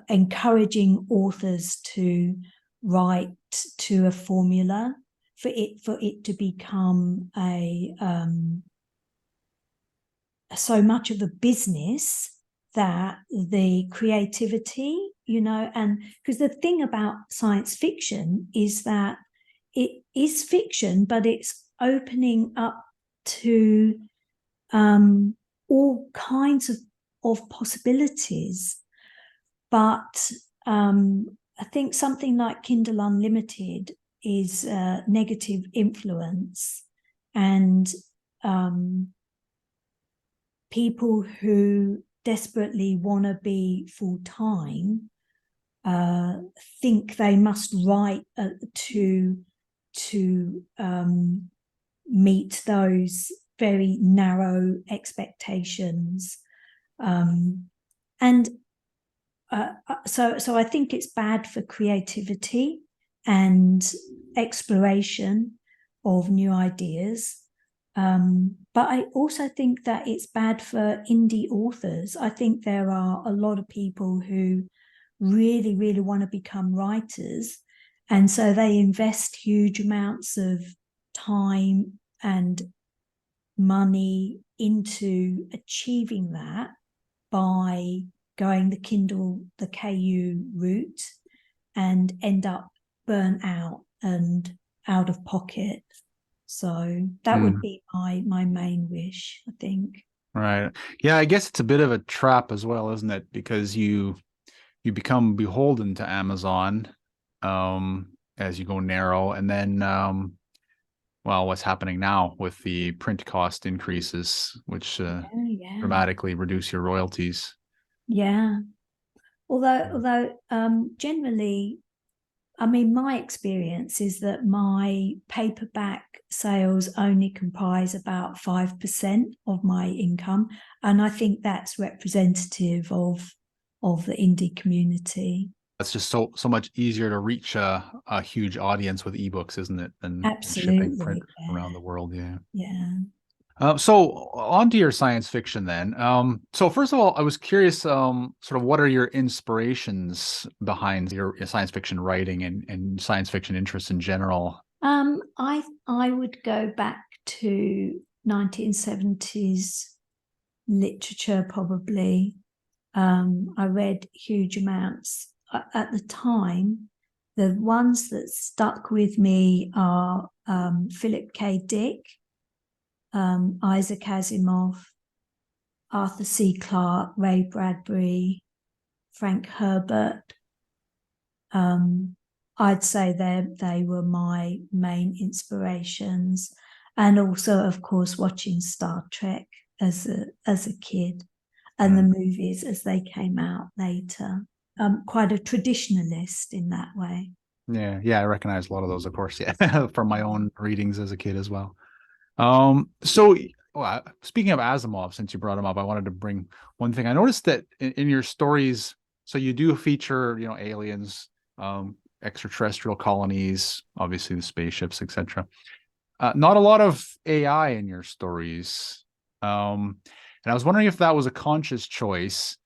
encouraging authors to write to a formula for it to become so much of a business that the creativity, and because the thing about science fiction is that it is fiction, but it's opening up to all kinds of possibilities. But I think something like Kindle Unlimited is negative influence, and people who desperately want to be full-time think they must write to meet those very narrow expectations, and so I think it's bad for creativity and exploration of new ideas. But I also think that it's bad for indie authors. I think there are a lot of people who really, really want to become writers, and so they invest huge amounts of time and money into achieving that by going the Kindle, the KU route, and end up burnt out and out of pocket. So that would be my main wish, I think. Right. Yeah, I guess it's a bit of a trap as well, isn't it? Because you become beholden to Amazon as you go narrow, and then what's happening now with the print cost increases, which dramatically reduce your royalties. Yeah. Although generally, I mean, my experience is that my paperback sales only comprise about 5% of my income, and I think that's representative of the indie community. It's just so much easier to reach a huge audience with ebooks, isn't it, than shipping print around the world? Yeah. Yeah. So on to your science fiction then. So first of all, I was curious, sort of what are your inspirations behind your science fiction writing and science fiction interests in general? I would go back to 1970s literature, probably. I read huge amounts at the time. The ones that stuck with me are Philip K. Dick, Isaac Asimov, Arthur C. Clarke, Ray Bradbury, Frank Herbert. I'd say they were my main inspirations, and also, of course, watching Star Trek as a kid, and the movies as they came out later. Quite a traditionalist in that way. Yeah, I recognize a lot of those, of course. Yeah, from my own readings as a kid as well. So speaking of Asimov, since you brought him up, I wanted to bring one thing. I noticed that in your stories, so you do feature, aliens, extraterrestrial colonies, obviously the spaceships, etc. Not a lot of AI in your stories. And I was wondering if that was a conscious choice,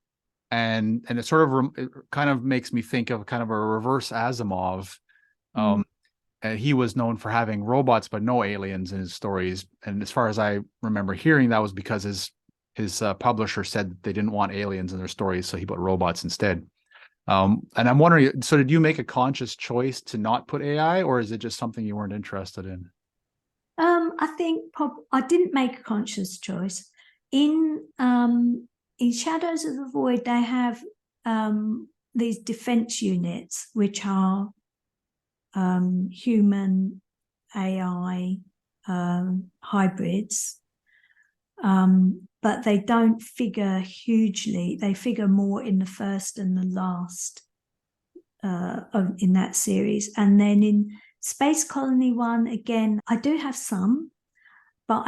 and it sort of it kind of makes me think of kind of a reverse Asimov. And he was known for having robots but no aliens in his stories. And as far as I remember hearing, that was because his publisher said that they didn't want aliens in their stories, so he put robots instead. And I'm wondering, so did you make a conscious choice to not put AI, or is it just something you weren't interested in? I think I didn't make a conscious choice. In Shadows of the Void, they have these defense units, which are human AI hybrids, but they don't figure hugely. They figure more in the first and the last in that series. And then in Space Colony 1, again, I do have some, but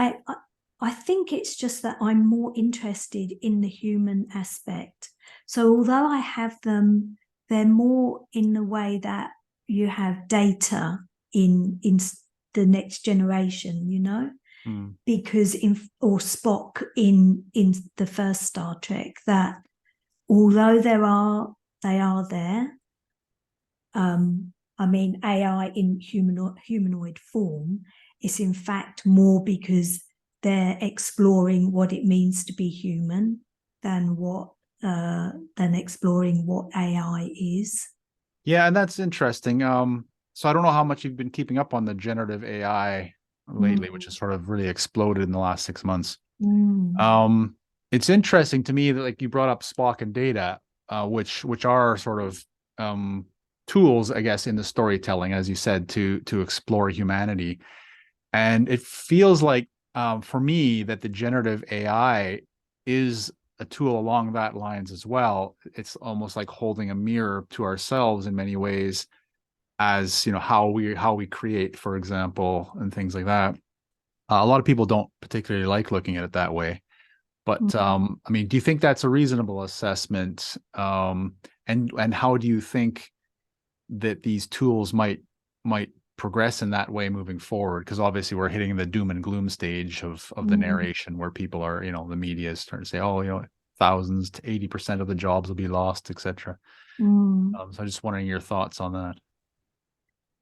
I think it's just that I'm more interested in the human aspect. So although I have them, they're more in the way that you have data in the next generation, you know, because or Spock in the first Star Trek, that although they are there. I mean, AI in humanoid form is in fact more because they're exploring what it means to be human than exploring what AI is. Yeah, and that's interesting. So I don't know how much you've been keeping up on the generative AI lately, which has sort of really exploded in the last 6 months. It's interesting to me that, like, you brought up Spock and Data, which are sort of tools, I guess, in the storytelling, as you said, to explore humanity. And it feels like, for me, that the generative AI is a tool along that lines as well. It's almost like holding a mirror to ourselves in many ways, as how we create, for example, and things like that. A lot of people don't particularly like looking at it that way, but I mean, do you think that's a reasonable assessment? And how do you think that these tools might progress in that way moving forward? Because obviously we're hitting the doom and gloom stage of the narration, where people are, the media is starting to say, oh, thousands to 80% of the jobs will be lost, etc. So I'm just wondering your thoughts on that.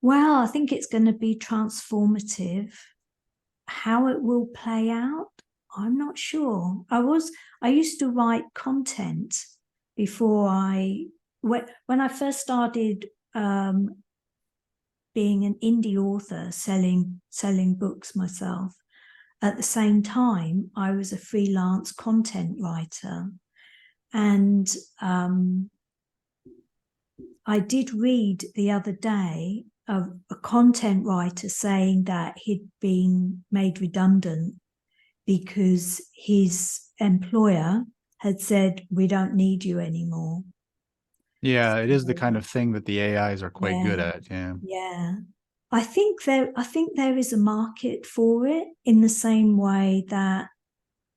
Well, I think it's going to be transformative. How it will play out, I'm not sure. I used to write content before when I first started being an indie author, selling books myself. At the same time, I was a freelance content writer, and I did read the other day of a content writer saying that he'd been made redundant because his employer had said, "We don't need you anymore." Yeah, it is the kind of thing that the AIs are quite good Yeah, at. Yeah. yeah. I think there is a market for it, in the same way that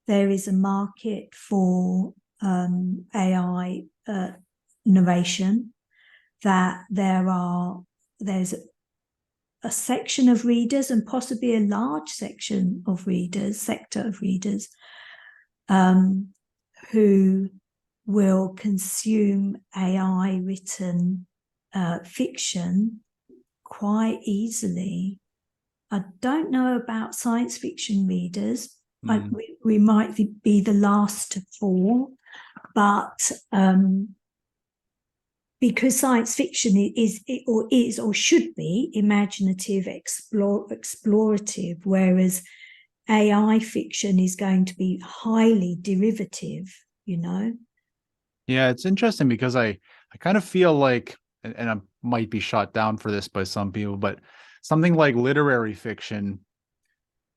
there is a market for AI narration. That there's a section of readers, and possibly a large sector of readers, who will consume AI written fiction quite easily. I don't know about science fiction readers. We might be the last to fall, but because science fiction is or should be imaginative, explorative, whereas AI fiction is going to be highly derivative, Yeah, it's interesting because I kind of feel like, and I might be shot down for this by some people, but something like literary fiction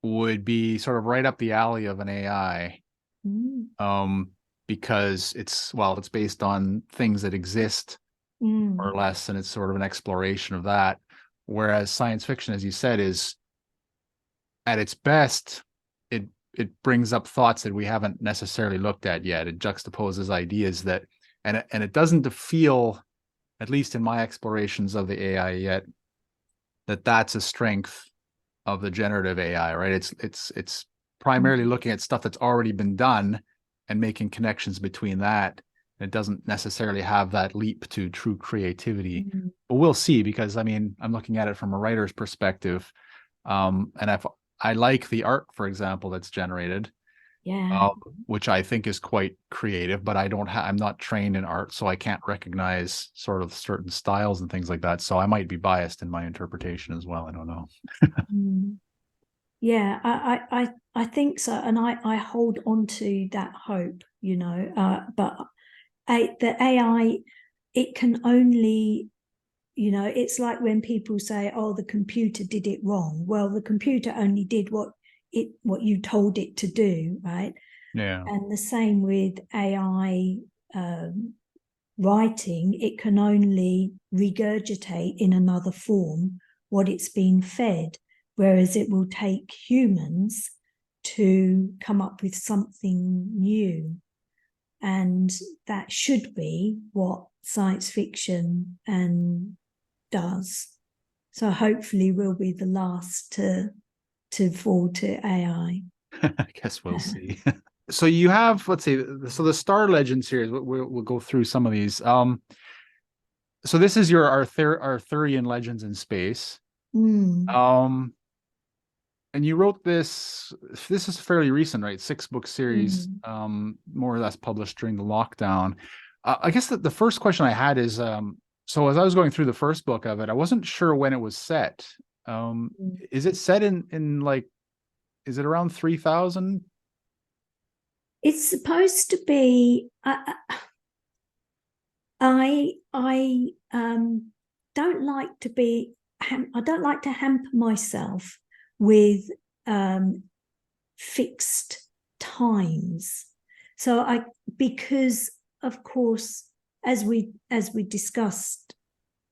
would be sort of right up the alley of an AI. Because it's based on things that exist, more or less, and it's sort of an exploration of that. Whereas science fiction, as you said, is at its best, it brings up thoughts that we haven't necessarily looked at yet. It juxtaposes ideas that, and it doesn't feel, at least in my explorations of the AI yet, that that's a strength of the generative AI, right? It's primarily looking at stuff that's already been done and making connections between that. It doesn't necessarily have that leap to true creativity. But we'll see, because I mean, I'm looking at it from a writer's perspective. And if I like the art, for example, that's generated, which I think is quite creative, but I'm not trained in art, so I can't recognize sort of certain styles and things like that. So I might be biased in my interpretation as well. I don't know. Yeah, I think so, and I hold on to that hope, but the AI, it can only, it's like when people say, "Oh, the computer did it wrong." Well, the computer only did what you told it to do, right? Yeah. And the same with AI writing; it can only regurgitate in another form what it's been fed, whereas it will take humans to come up with something new. And that should be what science fiction does. So hopefully we'll be the last to fall to AI. I guess we'll see. So you have, let's see, so the Star Legend series, we'll go through some of these. So this is your Arthurian legends in space. Mm. And you wrote this is fairly recent, right? 6-book series, more or less published during the lockdown. I guess that the first question I had is, so as I was going through the first book of it, I wasn't sure when it was set. Is it set in like, is it around 3000? It's supposed to be. I don't like to be. I don't like to hamper myself with fixed times. So because of course, as we discussed,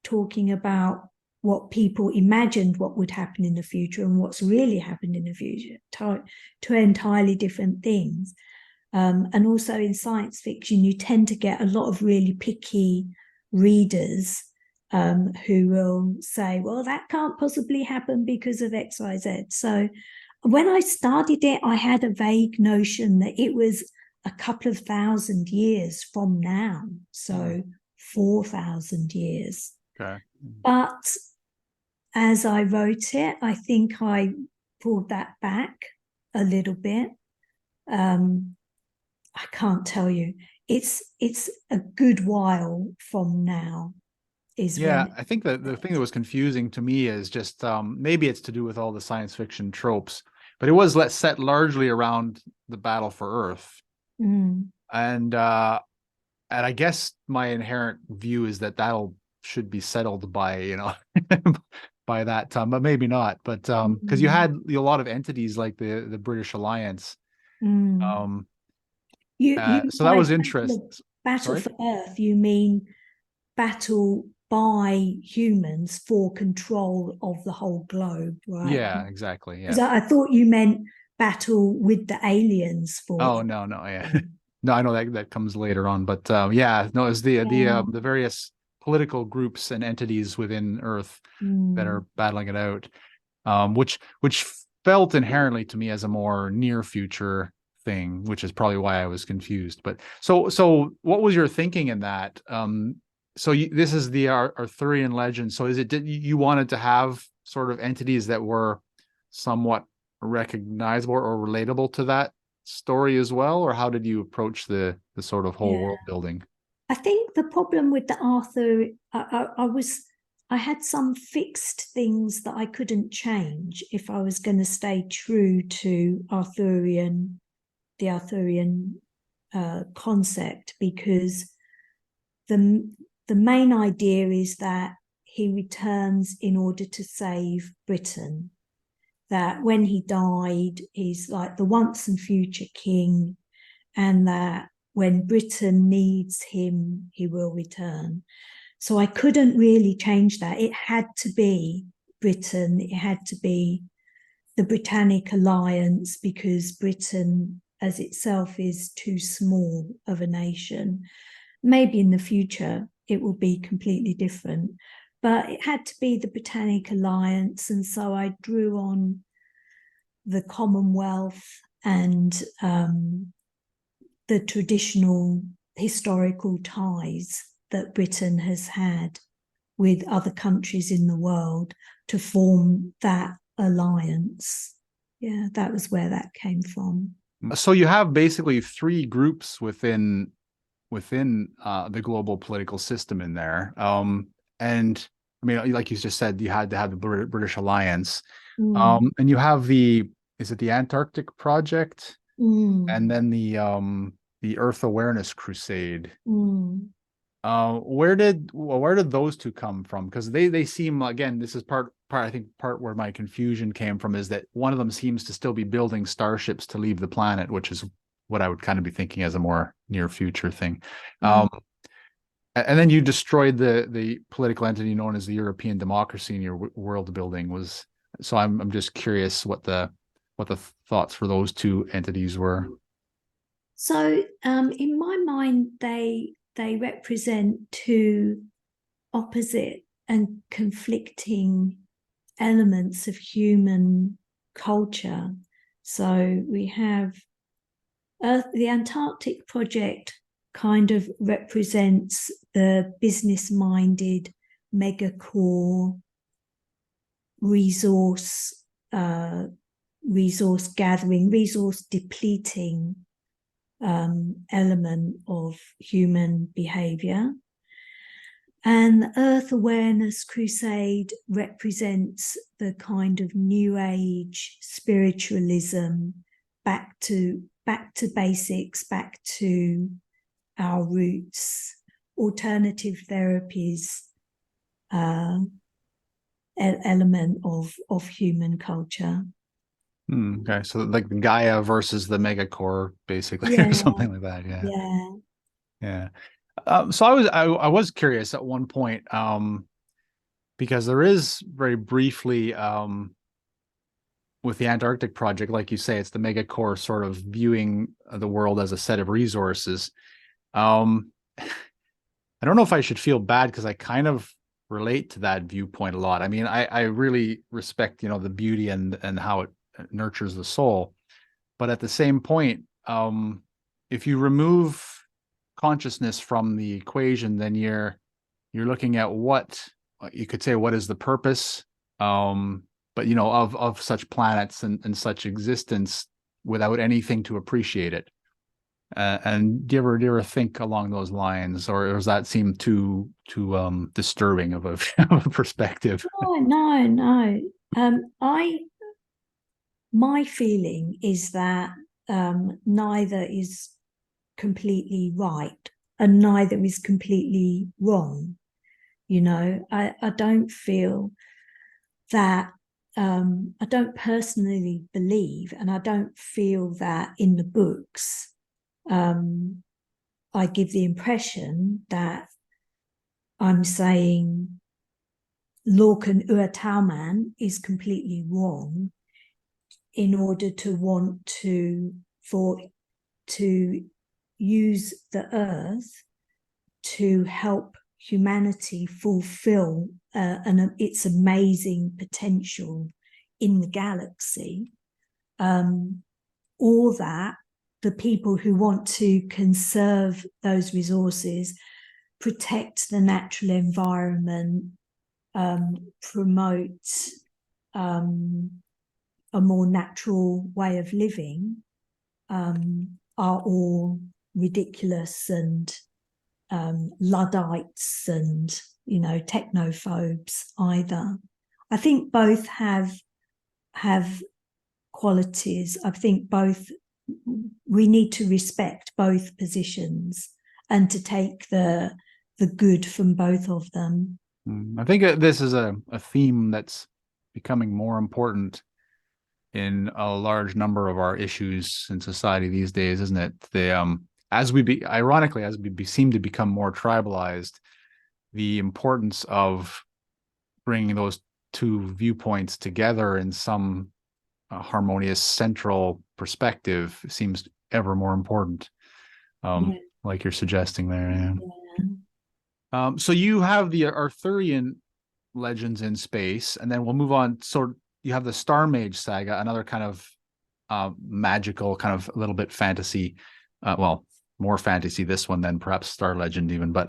talking about what people imagined what would happen in the future and what's really happened in the future, two entirely different things. And also in science fiction, you tend to get a lot of really picky readers who will say, well, that can't possibly happen because of X, Y, Z. So when I started it, I had a vague notion that it was a couple of thousand years from now. So 4,000 years. Okay. But as I wrote it, I think I pulled that back a little bit. I can't tell you. It's a good while from now. I think that the thing that was confusing to me is just maybe it's to do with all the science fiction tropes, but it was set largely around the battle for Earth. And I guess my inherent view is that should be settled by, by that time, but maybe not. But because you had a lot of entities like the British Alliance. So that was interesting. Battle for Earth, you mean battle by humans for control of the whole globe, right? Yeah, exactly. Yeah. Because I thought you meant battle with the aliens for. Oh, no, yeah. No, I know that comes later on, but yeah, no, it's the various political groups and entities within Earth that are battling it out, which felt inherently to me as a more near future thing, which is probably why I was confused. But so what was your thinking in that? So this is the Arthurian legend. So you wanted to have sort of entities that were somewhat recognizable or relatable to that story as well, or how did you approach the sort of whole world building? I think the problem with the Arthur, I had some fixed things that I couldn't change if I was going to stay true to the Arthurian concept, because the main idea is that he returns in order to save Britain. That when he died, he's like the once and future king, and that when Britain needs him, he will return. So I couldn't really change that. It had to be Britain. It had to be the Britannic Alliance, because Britain as itself is too small of a nation. Maybe in the future it will be completely different, but it had to be the Britannic Alliance. And so I drew on the Commonwealth and the traditional historical ties that Britain has had with other countries in the world to form that alliance. Yeah, that was where that came from. So you have basically 3 groups within the global political system in there. And I mean, like you just said, you had to have the British Alliance. And you have is it the Antarctic Project? And then the Earth Awareness Crusade. Where did those two come from? Because they seem, again, this is part where my confusion came from, is that one of them seems to still be building starships to leave the planet, which is what I would kind of be thinking as a more near future thing. And then you destroyed the political entity known as the European democracy in your world building. So I'm just curious what the thoughts for those two entities were. So in my mind, they represent two opposite and conflicting elements of human culture. So we have the Antarctic project kind of represents the business-minded megacore resource gathering, resource depleting element of human behavior. And the Earth Awareness Crusade represents the kind of New Age spiritualism, back to basics, back to our roots, alternative therapies, element of human culture. Okay, so like the Gaia versus the megacore, basically, Yeah, or something like that. yeah. Yeah. So I was curious at one point, because there is very briefly, with the Antarctic project, like you say, it's the megacore sort of viewing the world as a set of resources. Um, I don't know if I should feel bad because I kind of relate to that viewpoint a lot. I mean, I really respect, the beauty and how it nurtures the soul. But at the same point, if you remove consciousness from the equation, then you're looking at what you could say, what is the purpose, but of such planets and such existence without anything to appreciate it. And do you ever think along those lines, or does that seem too disturbing of a, of a perspective? No. My feeling is that neither is completely right and neither is completely wrong. I don't feel that, I don't personally believe, and I don't feel that in the books I give the impression that I'm saying Lorcan Ua is completely wrong in order to want to use the earth to help humanity fulfill its amazing potential in the galaxy, or that the people who want to conserve those resources, protect the natural environment, promote a more natural way of living, are all ridiculous and Luddites and technophobes either. I think both have qualities. I think we need to respect both positions and to take the good from both of them. I think this is a theme that's becoming more important in a large number of our issues in society these days, isn't it? Ironically, as we seem to become more tribalized, the importance of bringing those two viewpoints together in some harmonious central perspective seems ever more important. Like you're suggesting there. Yeah. So you have the Arthurian legends in space, and then we'll move on. So you have the Star Mage saga, another kind of magical, kind of a little bit fantasy, well, more fantasy this one than perhaps Star Legend even. But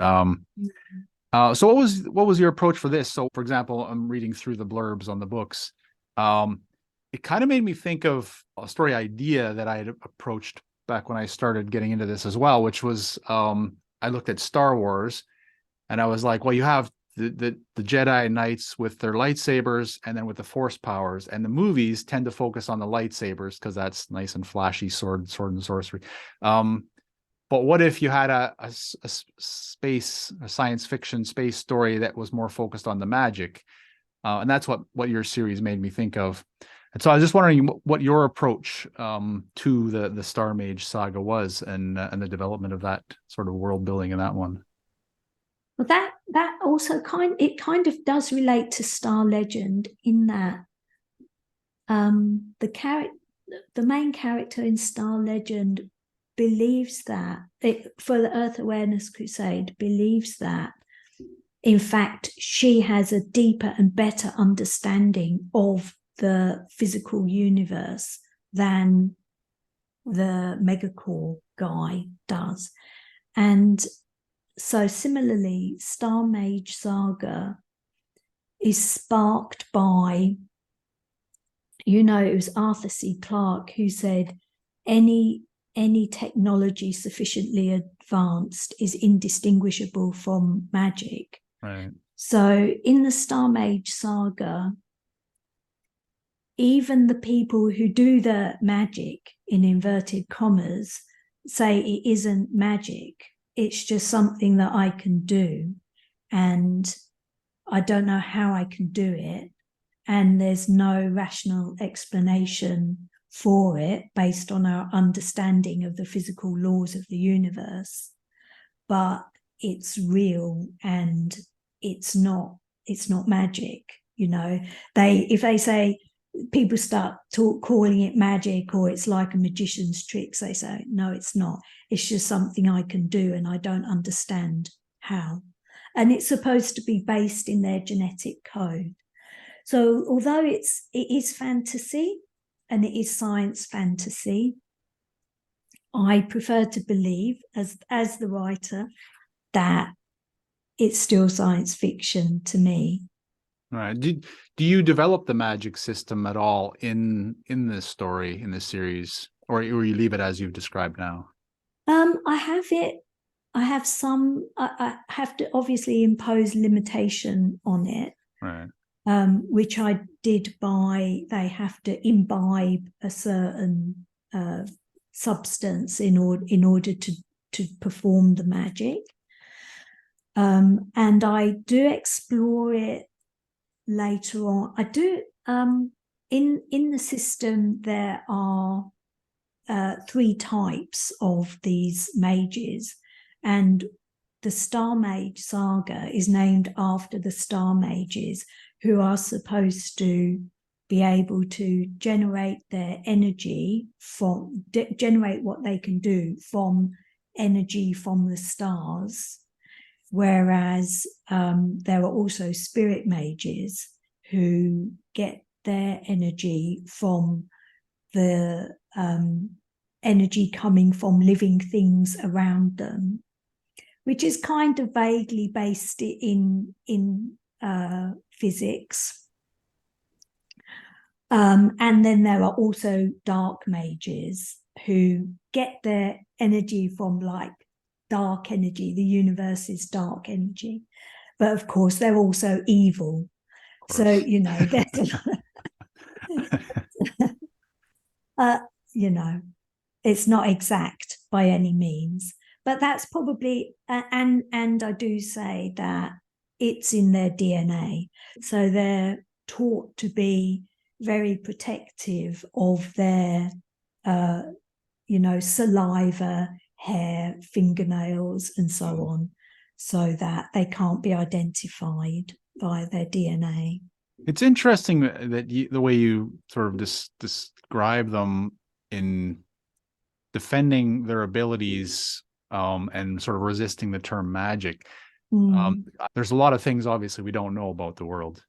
so what was your approach for this? So for example, I'm reading through the blurbs on the books. It kind of made me think of a story idea that I had approached back when I started getting into this as well, which was I looked at Star Wars and I was like, well, you have the Jedi Knights with their lightsabers and then with the Force powers, and the movies tend to focus on the lightsabers because that's nice and flashy sword and sorcery. But what if you had a science fiction space story that was more focused on the magic? And that's what your series made me think of. And so I was just wondering what your approach to the Star Mage saga was, and the development of that sort of world building in that one. Well, that also kind of does relate to Star Legend in that the main character in Star Legend believes that, for the Earth Awareness Crusade, believes that, in fact, she has a deeper and better understanding of the physical universe than the megacore guy does. And so similarly, Star Mage Saga is sparked by, it was Arthur C. Clarke who said, any technology sufficiently advanced is indistinguishable from magic. Right. So in the Star Mage Saga, even the people who do the magic, in inverted commas, say it isn't magic. It's just something that I can do. And I don't know how I can do it. And there's no rational explanation for it based on our understanding of the physical laws of the universe. But it's real and it's not magic. If they say, people start calling it magic or it's like a magician's tricks, they say, no, it's not. It's just something I can do and I don't understand how. And it's supposed to be based in their genetic code. So although it is fantasy and it is science fantasy, I prefer to believe, as the writer, that it's still science fiction to me. Right. Do you develop the magic system at all in this story, in this series, or you leave it as you've described now? I have it. I have some. I have to obviously impose limitation on it, Right. Which I did by they have to imbibe a certain substance in order to perform the magic. And I do explore it later on. I do in the system there are 3 types of these mages, and the Star Mage Saga is named after the Star Mages, who are supposed to be able to generate their energy generate what they can do from energy from the stars. Whereas there are also spirit mages who get their energy from the energy coming from living things around them, which is kind of vaguely based in physics. And then there are also dark mages who get their energy from like dark energy. The universe is dark energy, but of course they're also evil. So there's it's not exact by any means, but that's probably and I do say that it's in their DNA. So they're taught to be very protective of their saliva, hair, fingernails, and so on, so that they can't be identified by their DNA. It's interesting that the way you sort of describe them in defending their abilities and sort of resisting the term magic. There's a lot of things, obviously, we don't know about the world.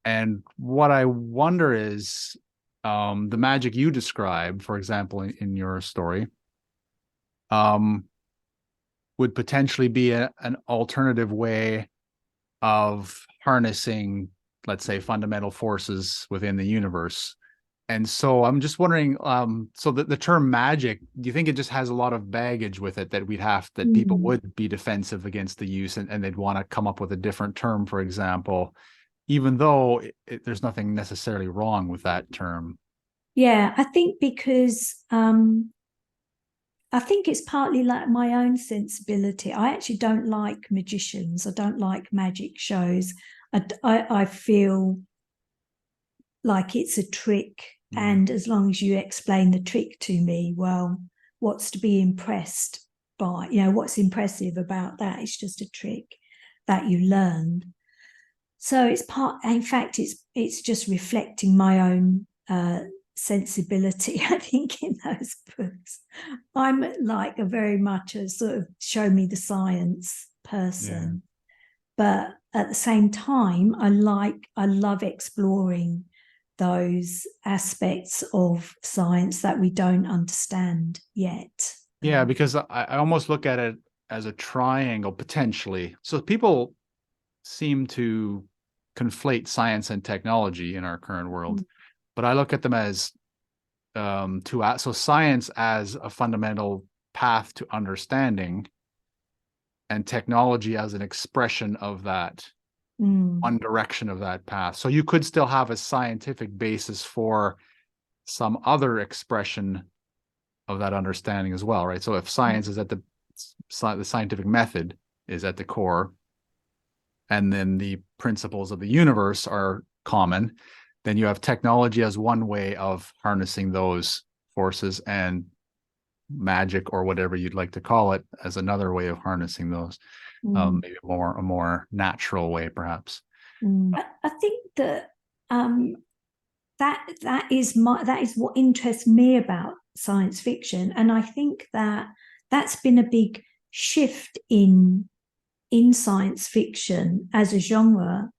And what I wonder is the magic you described, for example, in your story, would potentially be an alternative way of harnessing, let's say, fundamental forces within the universe. And so I'm just wondering, so the term magic, do you think it just has a lot of baggage with it that people would be defensive against the use and they'd want to come up with a different term, for example, even though there's nothing necessarily wrong with that term? Yeah, I think because I think it's partly like my own sensibility. I actually don't like magicians. I don't like magic shows. I feel like it's a trick. And as long as you explain the trick to me, well, what's to be impressed by? What's impressive about that? It's just a trick that you learned. So in fact, it's just reflecting my own sensibility, I think, in those books. I'm like a very much a sort of show me the science person. But at the same time, I love exploring those aspects of science that we don't understand yet. Yeah, because I almost look at it as a triangle potentially. So people seem to conflate science and technology in our current world, but I look at them as so science as a fundamental path to understanding, and technology as an expression of that, one direction of that path. So you could still have a scientific basis for some other expression of that understanding as well, right? So if science is at the scientific method is at the core, and then the principles of the universe are common, then you have technology as one way of harnessing those forces, and magic, or whatever you'd like to call it, as another way of harnessing those, maybe a more natural way, perhaps. I think that that is what interests me about science fiction, and I think that that's been a big shift in science fiction as a genre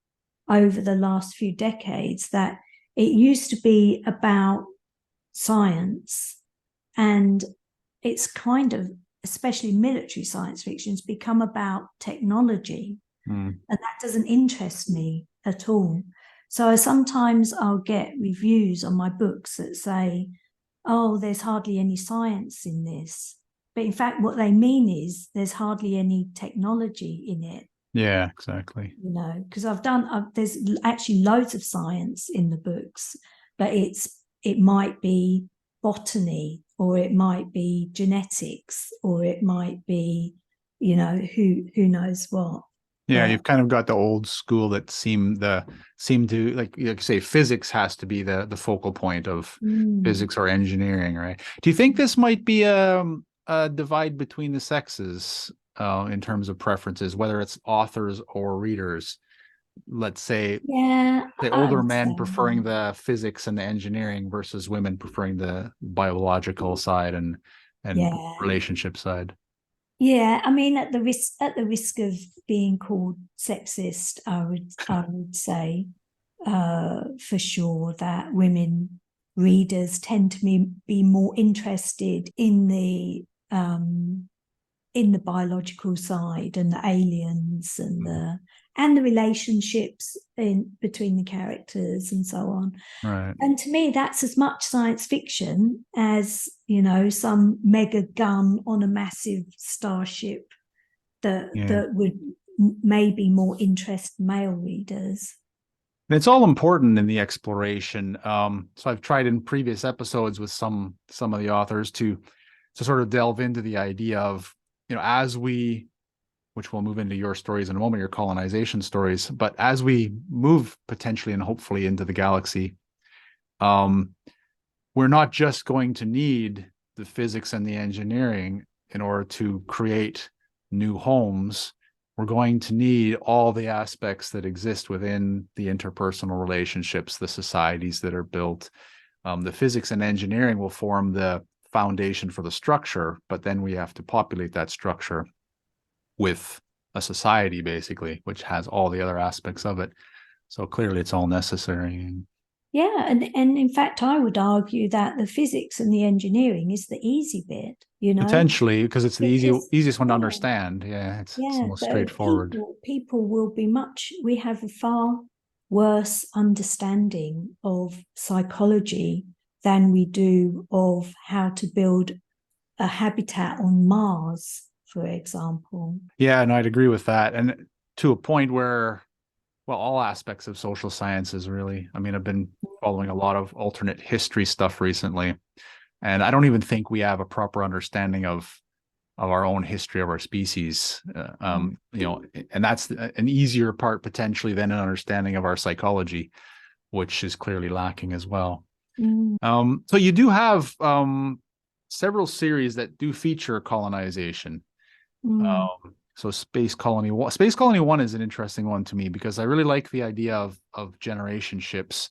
over the last few decades. That it used to be about science, and it's kind of, especially military science fiction, has become about technology, and that doesn't interest me at all. So sometimes I'll get reviews on my books that say, oh, there's hardly any science in this. But in fact, what they mean is there's hardly any technology in it. Yeah, exactly. You know, because there's actually loads of science in the books, but it might be botany, or it might be genetics, or it might be, you know, who knows what. Yeah, you've kind of got the old school that seem to, like you say, physics has to be the focal point of physics or engineering, right? Do you think this might be a divide between the sexes in terms of preferences, whether it's authors or readers? Let's say, the older men preferring the physics and the engineering versus women preferring the biological side and relationship side. Yeah, I mean, at the risk of being called sexist, I would say for sure that women readers tend to be more interested in the biological side, and the aliens, and the relationships between the characters, and so on. Right. And to me, that's as much science fiction as, you know, some mega gun on a massive starship that would maybe more interest male readers. And it's all important in the exploration. So I've tried in previous episodes with some of the authors to sort of delve into the idea of, you know, as we, which we'll move into your stories in a moment, your colonization stories, but as we move potentially and hopefully into the galaxy, we're not just going to need the physics and the engineering in order to create new homes. We're going to need all the aspects that exist within the interpersonal relationships, the societies that are built. The physics and engineering will form the foundation for the structure, but then we have to populate that structure with a society, basically, which has all the other aspects of it. So clearly it's all necessary. Yeah, and in fact, I would argue that the physics and the engineering is the easy bit, you know. Potentially, because it's the easiest one to understand. Yeah, it's the most straightforward. People will be we have a far worse understanding of psychology than we do of how to build a habitat on Mars, for example. Yeah, and I'd agree with that. And to a point where, well, all aspects of social sciences, really. I mean, I've been following a lot of alternate history stuff recently, and I don't even think we have a proper understanding of our own history of our species. You know, and that's an easier part potentially than an understanding of our psychology, which is clearly lacking as well. So you do have several series that do feature colonization. So Space Colony 1 is an interesting one to me, because I really like the idea of generation ships,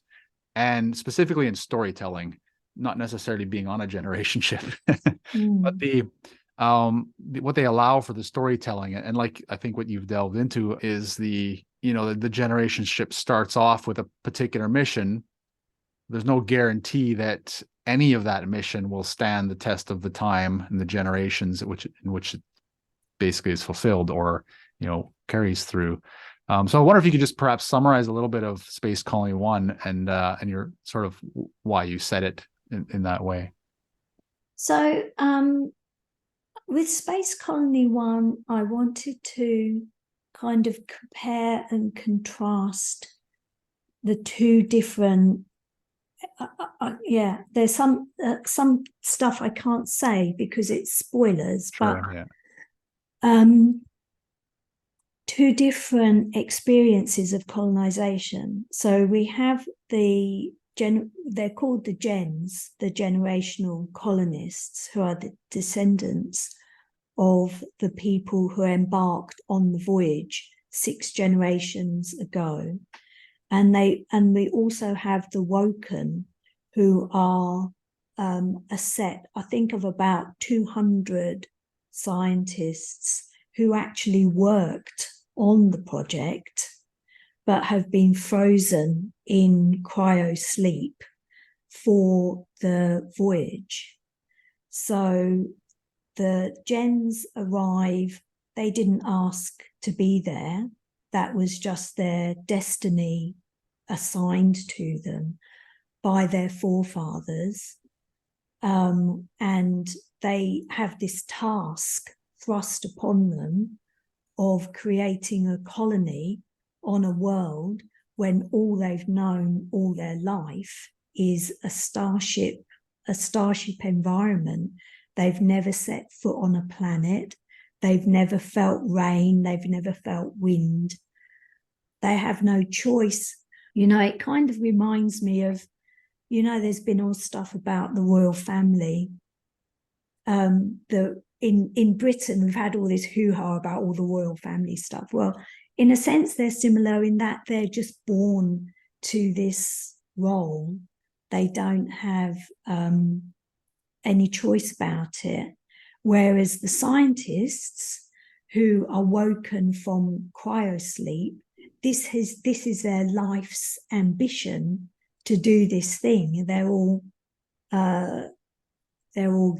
and specifically in storytelling. not necessarily being on a generation ship, but Mm. what they allow for the storytelling. And like I think what you've delved into is the generation ship starts off with a particular mission. There's no guarantee that any of that mission will stand the test of the time and the generations in which it basically is fulfilled or carries through. So I wonder if you could just perhaps summarize a little bit of Space Colony 1 and your sort of why you set it in that way. So with Space Colony 1, I wanted to kind of compare and contrast the two different there's some stuff I can't say because it's spoilers. Sure, but yeah. Two different experiences of colonization. So we have they're called the gens, the generational colonists, who are the descendants of the people who embarked on the voyage 6 generations ago. And we also have the Woken, who are a set, I think, of about 200 scientists who actually worked on the project, but have been frozen in cryo sleep for the voyage. So the gens arrive, they didn't ask to be there. That was just their destiny assigned to them by their forefathers. And they have this task thrust upon them of creating a colony on a world when all they've known all their life is a starship environment. They've never set foot on a planet. They've never felt rain. They've never felt wind. They have no choice. It kind of reminds me of, there's been all stuff about the royal family. In Britain, we've had all this hoo-ha about all the royal family stuff. Well, in a sense, they're similar in that they're just born to this role. They don't have any choice about it. Whereas the scientists who are woken from cryosleep, this is their life's ambition to do this thing. They're all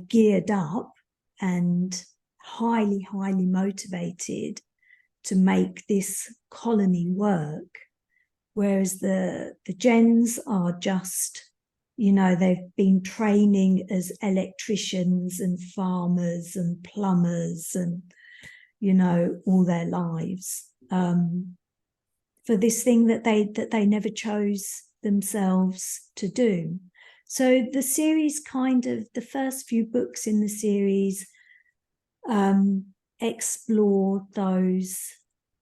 geared up and highly, highly motivated to make this colony work. Whereas the gens are just, they've been training as electricians and farmers and plumbers and, all their lives for this thing that they never chose themselves to do. So the series the first few books in the series explore those,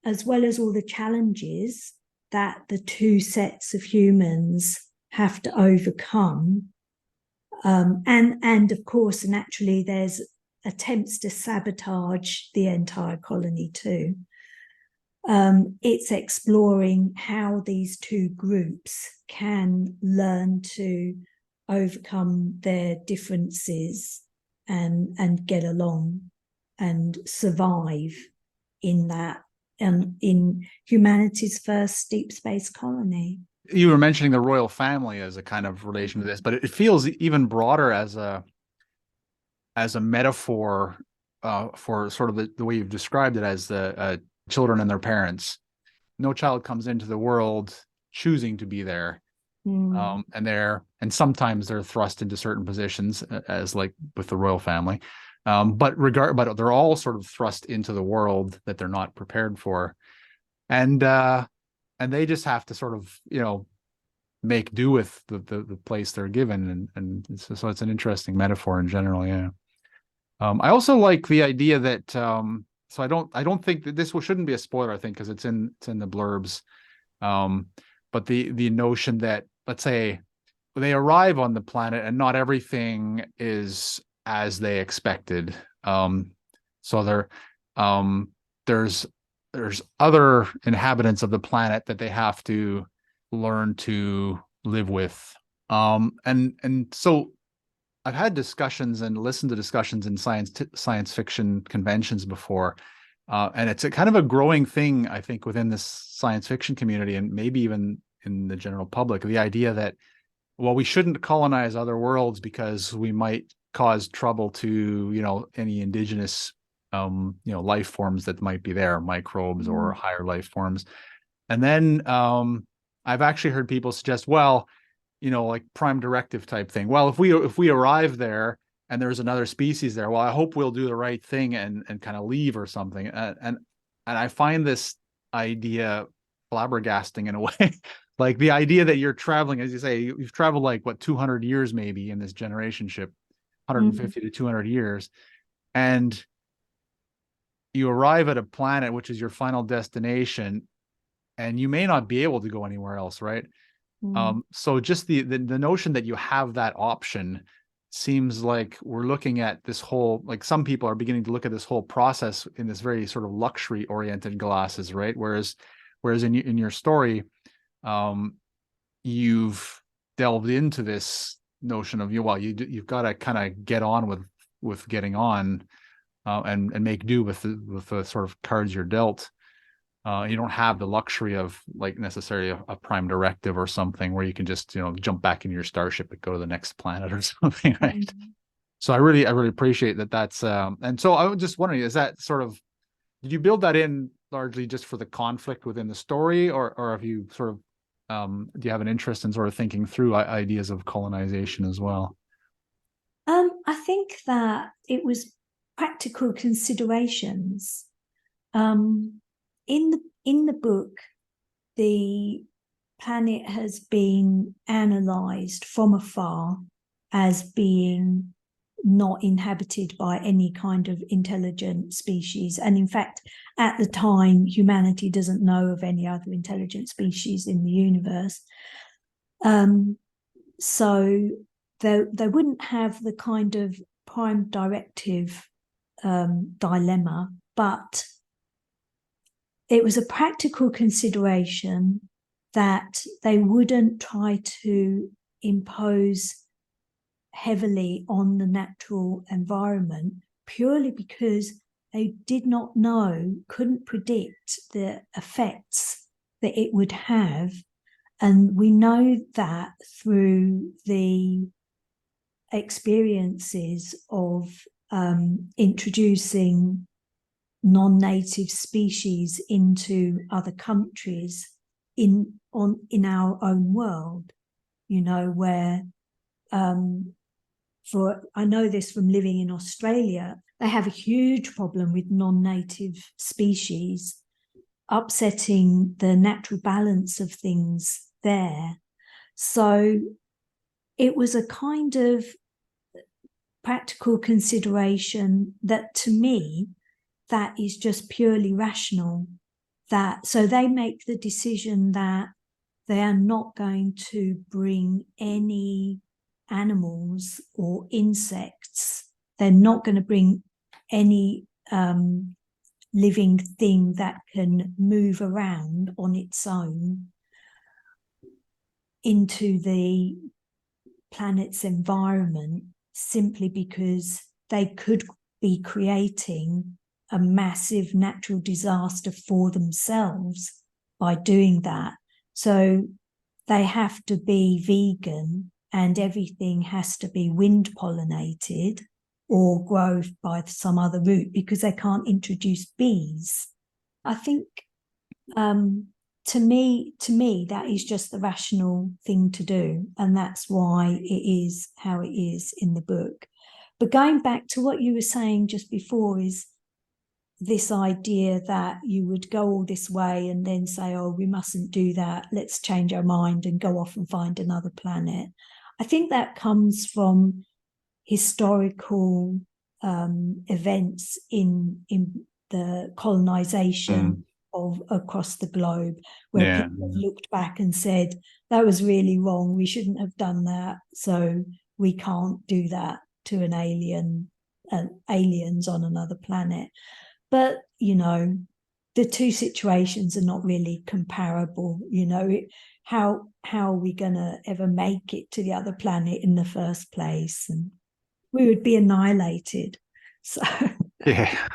as well as all the challenges that the two sets of humans have to overcome. And of course, naturally, there's attempts to sabotage the entire colony too. It's exploring how these two groups can learn to overcome their differences and get along and survive in that, in humanity's first deep space colony. You were mentioning the royal family as a kind of relation to this, but it feels even broader as a metaphor for sort of the way you've described it, as the children and their parents. No child comes into the world choosing to be there. And sometimes they're thrust into certain positions, as like with the royal family. But they're all sort of thrust into the world that they're not prepared for. And they just have to sort of, make do with the place they're given. And so it's an interesting metaphor in general. Yeah. I also like the idea that, so I don't think that this shouldn't be a spoiler, I think, because it's in the blurbs. But the notion that, let's say, they arrive on the planet and not everything is as they expected. So there's other inhabitants of the planet that they have to learn to live with. And so I've had discussions and listened to discussions in science fiction conventions before, and it's a kind of a growing thing, I think, within this science fiction community, and maybe even in the general public. The idea that, well, we shouldn't colonize other worlds because we might cause trouble to, any indigenous, life forms that might be there, microbes or higher life forms. And then I've actually heard people suggest, well, like prime directive type thing. Well, if we arrive there and there's another species there, well, I hope we'll do the right thing and kind of leave or something. And I find this idea flabbergasting in a way. Like the idea that you're traveling, as you say, you've traveled like 200 years maybe in this generation ship, 150 to 200 years, and you arrive at a planet which is your final destination, and you may not be able to go anywhere else, right? So just the notion that you have that option seems like we're looking at this whole, like some people are beginning to look at this whole process in this very sort of luxury oriented glasses, right? Whereas in your story, you've delved into this notion of you've got to kind of get on with getting on, and make do with the sort of cards you're dealt. You don't have the luxury of like necessarily a prime directive or something where you can just jump back into your starship and go to the next planet or something, right? So I really appreciate that. That's and so I was just wondering, is that sort of, did you build that in largely just for the conflict within the story, or have you sort of do you have an interest in sort of thinking through ideas of colonization as well? I think that it was practical considerations. In the book, the planet has been analysed from afar as being not inhabited by any kind of intelligent species. And in fact, at the time, humanity doesn't know of any other intelligent species in the universe. So they wouldn't have the kind of prime directive dilemma, but it was a practical consideration that they wouldn't try to impose heavily on the natural environment, purely because they did not know, couldn't predict the effects that it would have. And we know that through the experiences of introducing non-native species into other countries in our own world, where I know this from living in Australia, they have a huge problem with non-native species upsetting the natural balance of things there. So it was a kind of practical consideration that, to me, that is just purely rational. So they make the decision that they are not going to bring any animals or insects. They're not going to bring any living thing that can move around on its own into the planet's environment, simply because they could be creating a massive natural disaster for themselves by doing that. So they have to be vegan, and everything has to be wind pollinated or grow by some other route, because they can't introduce bees. I think to me, that is just the rational thing to do. And that's why it is how it is in the book. But going back to what you were saying just before, is this idea that you would go all this way and then say, oh, we mustn't do that, let's change our mind and go off and find another planet. I think that comes from historical events in the colonization of across the globe, where people have looked back and said, that was really wrong, we shouldn't have done that, so we can't do that to an aliens on another planet. But the two situations are not really comparable. How are we going to ever make it to the other planet in the first place? And we would be annihilated. So Yeah.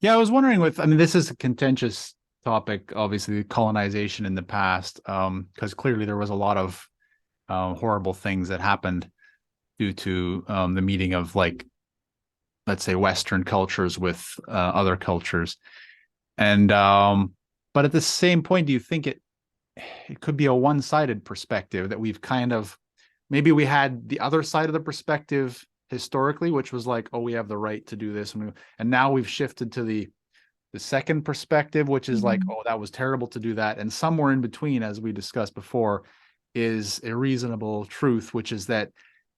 Yeah, I was wondering this is a contentious topic, obviously, colonization in the past, because clearly there was a lot of horrible things that happened due to the meeting of, like, let's say, Western cultures with other cultures. And but at the same point, do you think it could be a one-sided perspective, that we've kind of, maybe we had the other side of the perspective historically, which was like, oh, we have the right to do this, and now we've shifted to the second perspective, which is like, oh, that was terrible to do that, and somewhere in between, as we discussed before, is a reasonable truth, which is that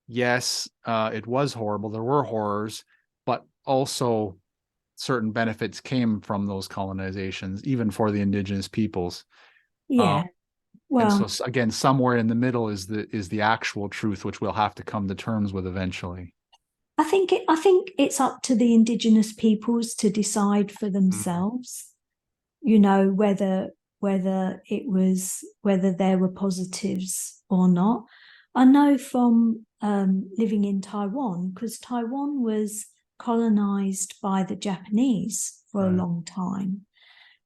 yes, it was horrible, there were horrors, but also certain benefits came from those colonizations, even for the indigenous peoples. yeah, And well, so again, somewhere in the middle is the actual truth, which we'll have to come to terms with eventually. I think it's up to the indigenous peoples to decide for Mhm. themselves, you know, whether there were positives or not. I know from living in Taiwan, because Taiwan was colonized by the Japanese for a Right. long time.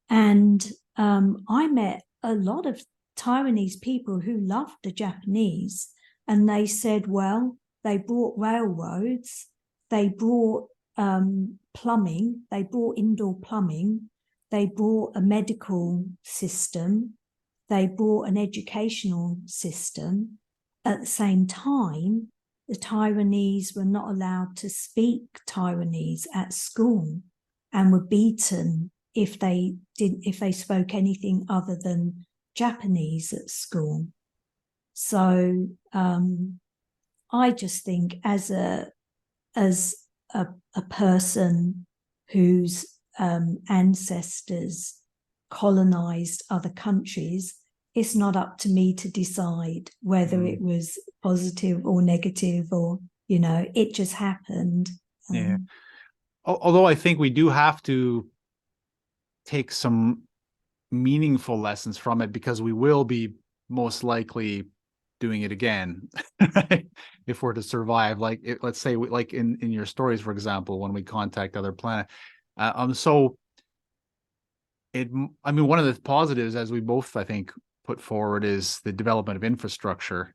And I met a lot of Taiwanese people who loved the Japanese. And they said, well, they brought railroads, they brought plumbing, they brought indoor plumbing, they brought a medical system, they brought an educational system. At the same time, the Taiwanese were not allowed to speak Taiwanese at school and were beaten if they spoke anything other than Japanese at school. So I just think as a person whose ancestors colonized other countries, it's not up to me to decide whether it was positive or negative, or, you know, it just happened. Yeah. Although I think we do have to take some meaningful lessons from it, because we will be most likely doing it again, right? If we're to survive, like let's say, like in your stories, for example, when we contact other planets. So one of the positives, as we both, I think, put forward, is the development of infrastructure,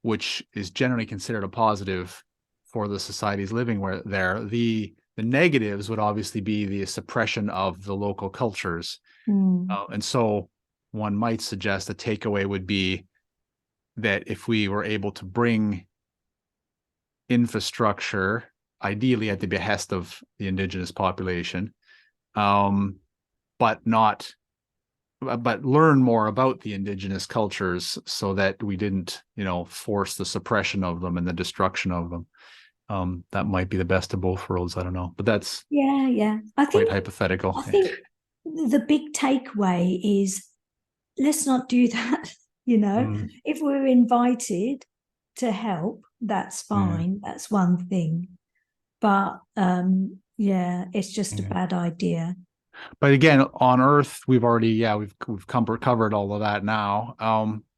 which is generally considered a positive for the societies living there. The negatives would obviously be the suppression of the local cultures. And so one might suggest a takeaway would be that if we were able to bring infrastructure, ideally at the behest of the indigenous population, but learn more about the indigenous cultures, so that we didn't, force the suppression of them and the destruction of them. That might be the best of both worlds. I don't know, but that's Yeah. quite hypothetical. I think the big takeaway is, let's not do that. If we're invited to help, that's fine. That's one thing. But it's just a bad idea. But again, on Earth, we've already, we've covered all of that now.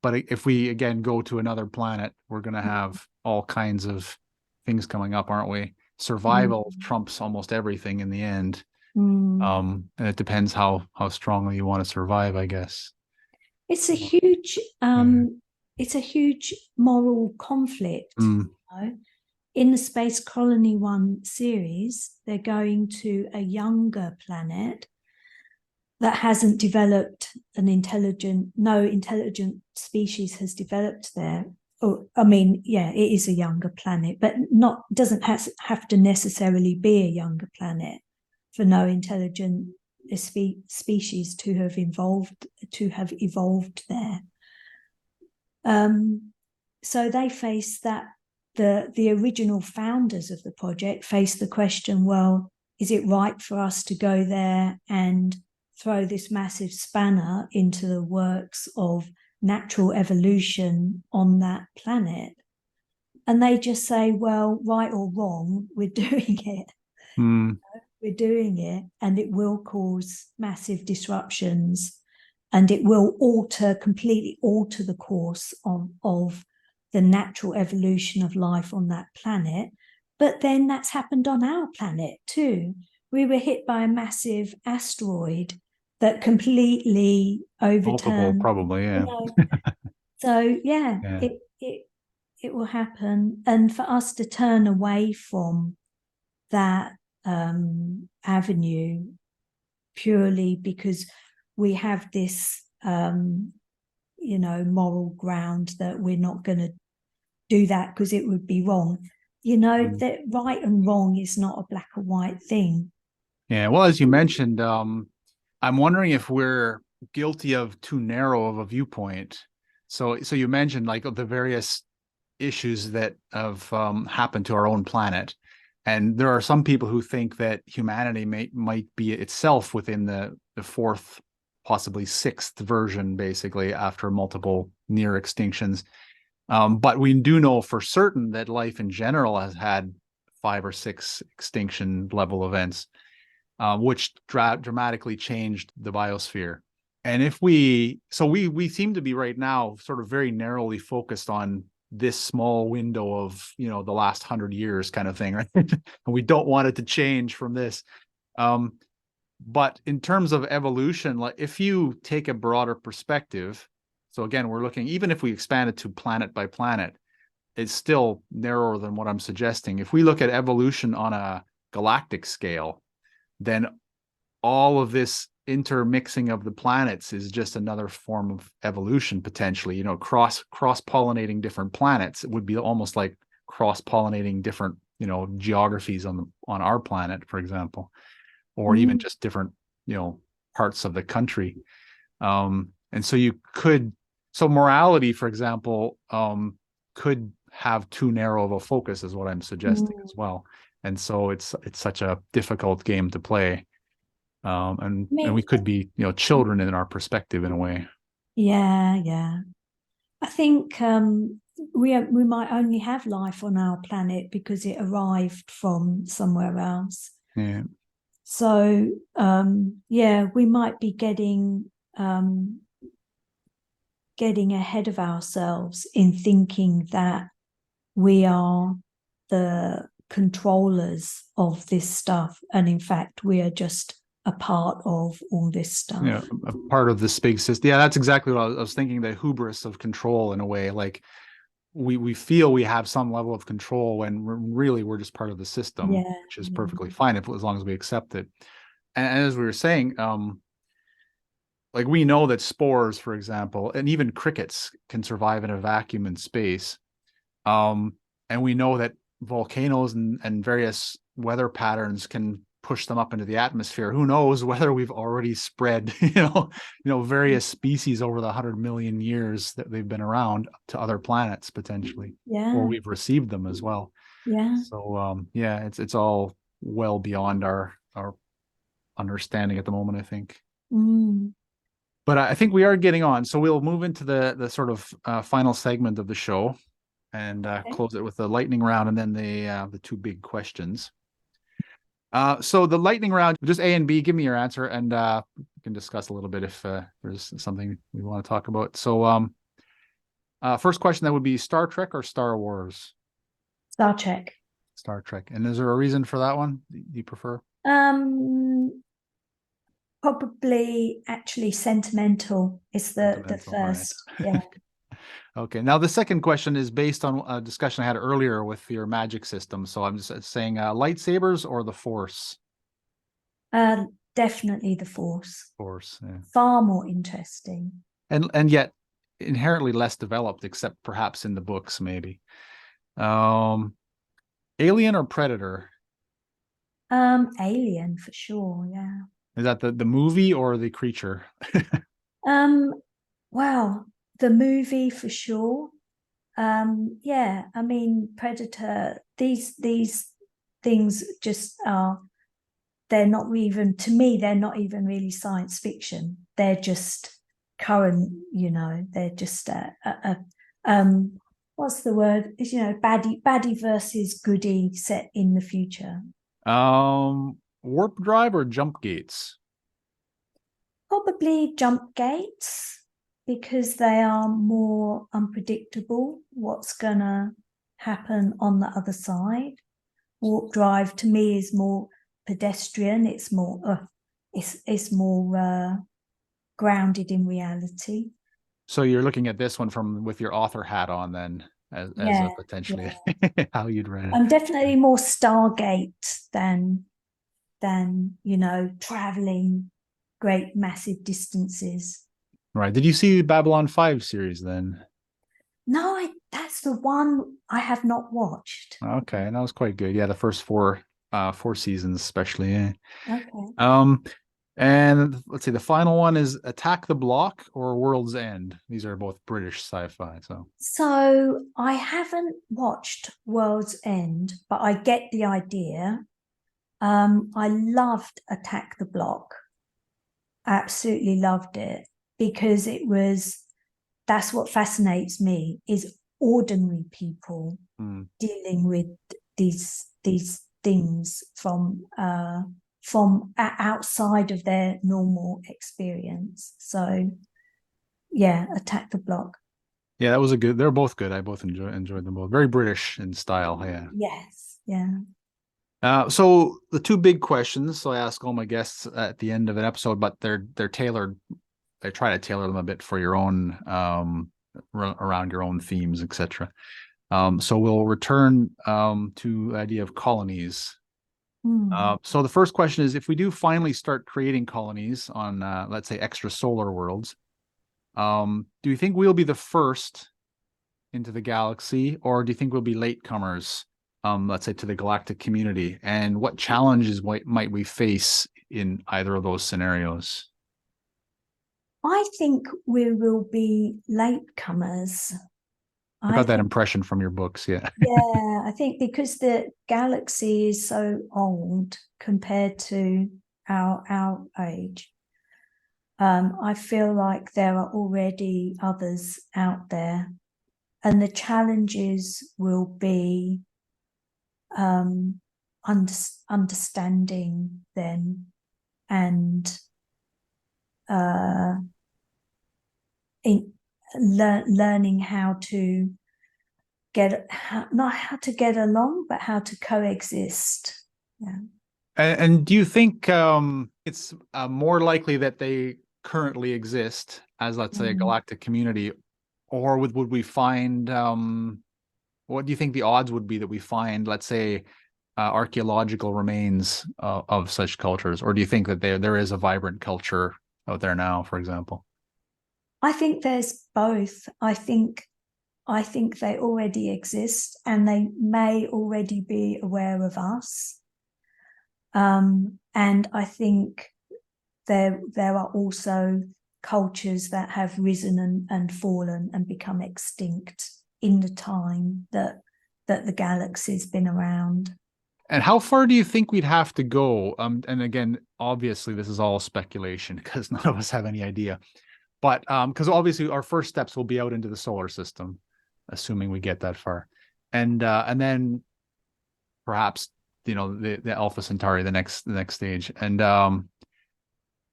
But if we again go to another planet, we're going to have all kinds of things coming up, aren't we? Survival trumps almost everything in the end. And it depends how strongly you want to survive, I guess. It's a huge moral conflict. In the Space Colony 1 series, they're going to a younger planet that hasn't developed no intelligent species has developed there. It is a younger planet, but doesn't have to necessarily be a younger planet for no intelligent species to have evolved there. So they face that. The original founders of the project face the question, well, is it right for us to go there and throw this massive spanner into the works of natural evolution on that planet? And they just say, well, right or wrong, we're doing it. We're doing it, and it will cause massive disruptions, and it will completely alter the course of the natural evolution of life on that planet. But then that's happened on our planet too. We were hit by a massive asteroid that completely Multiple, overturned. probably, yeah. So yeah, Yeah. it will happen. And for us to turn away from that avenue purely because we have this moral ground that we're not going to do that because it would be wrong. That right and wrong is not a black or white thing. Yeah, well, as you mentioned, I'm wondering if we're guilty of too narrow of a viewpoint. So you mentioned like the various issues that have happened to our own planet, and there are some people who think that humanity might be itself within the fourth, possibly sixth version, basically after multiple near extinctions. But we do know for certain that life in general has had 5 or 6 extinction level events, which dramatically changed the biosphere. And if we seem to be right now sort of very narrowly focused on this small window of, the last 100 years kind of thing, right? And we don't want it to change from this. But in terms of evolution, like if you take a broader perspective, so again, we're looking, even if we expand it to planet by planet, it's still narrower than what I'm suggesting. If we look at evolution on a galactic scale, then all of this intermixing of the planets is just another form of evolution potentially. Cross-pollinating different planets. It would be almost like cross-pollinating different, geographies on our planet, for example, or even just different, parts of the country. And so morality, for example, could have too narrow of a focus, is what I'm suggesting as well. And so it's such a difficult game to play. And we could be, children in our perspective in a way. Yeah. I think we might only have life on our planet because it arrived from somewhere else. Yeah. So we might be getting ahead of ourselves in thinking that we are the controllers of this stuff, and in fact we are just a part of all this stuff. Yeah, a part of this big system. Yeah, that's exactly what I was thinking. The hubris of control, in a way, like we feel we have some level of control when really we're just part of the system, which is perfectly fine as long as we accept it. And as we were saying, like we know that spores, for example, and even crickets can survive in a vacuum in space. And we know that volcanoes and various weather patterns can push them up into the atmosphere. Who knows whether we've already spread, various species over the 100 million years that they've been around to other planets potentially, or we've received them as well. Yeah. So it's all well beyond our understanding at the moment, I think. But I think we are getting on, so we'll move into the sort of final segment of the show and close it with the lightning round and then the two big questions. So the lightning round, just A and B, give me your answer, and we can discuss a little bit if there's something we want to talk about. So first question, that would be Star Trek or Star Wars? Star Trek. Star Trek. And is there a reason for that one you prefer? Probably actually sentimental is the first. Right. Yeah. Okay. Now the second question is based on a discussion I had earlier with your magic system. So I'm just saying lightsabers or the Force? Definitely the Force. Force, yeah. Far more interesting. And yet inherently less developed, except perhaps in the books, maybe. Alien or Predator? Alien for sure, yeah. Is that the movie or the creature? Well, the movie for sure. Yeah, I mean, Predator, these things just are, they're not even, to me, they're not even really science fiction. They're just current, they're just what's the word? Is baddie versus goodie set in the future. Warp drive or jump gates? Probably jump gates. because they are more unpredictable. What's going to happen on the other side? Warp drive to me is more pedestrian. It's more it's more grounded in reality. So you're looking at this one from with your author hat on, then, as Yeah, a potentially how you'd read it. I'm definitely more Stargate than traveling great massive distances. Right. Did you see Babylon 5 series then? No, that's the one I have not watched. Okay, and that was quite good. Yeah, the first four seasons especially. Yeah. Okay. And let's see, the final one is Attack the Block or World's End. These are both British sci-fi. So I haven't watched World's End, but I get the idea. I loved Attack the Block. Absolutely loved it, because that's what fascinates me, is ordinary people dealing with these things from outside of their normal experience. So yeah, Attack the Block. Yeah, that was a good. They're both good. I both enjoyed them both. Very British in style. Yeah. Yes, yeah. So the two big questions. So I ask all my guests at the end of an episode, but they're tailored. They try to tailor them a bit for your own around your own themes, etc. So we'll return to the idea of colonies. So the first question is, if we do finally start creating colonies on, let's say, extrasolar worlds, do you think we'll be the first into the galaxy, or do you think we'll be latecomers, let's say, to the galactic community? And what challenges might we face in either of those scenarios? I think we will be latecomers. I got that impression from your books, yeah. Yeah, I think because the galaxy is so old compared to our age, I feel like there are already others out there, and the challenges will be understanding them and learning how to not how to get along, but how to coexist. Yeah. And do you think it's more likely that they currently exist as, let's say, a galactic community, or would we find what do you think the odds would be that we find, let's say, archaeological remains of such cultures, or do you think that there is a vibrant culture out there now, for example? I think there's both. I think they already exist, and they may already be aware of us. And I think there are also cultures that have risen and fallen and become extinct in the time that the galaxy's been around. And how far do you think we'd have to go? And again, obviously, this is all speculation because none of us have any idea. But because obviously our first steps will be out into the solar system, assuming we get that far, and then perhaps the Alpha Centauri, the next stage. And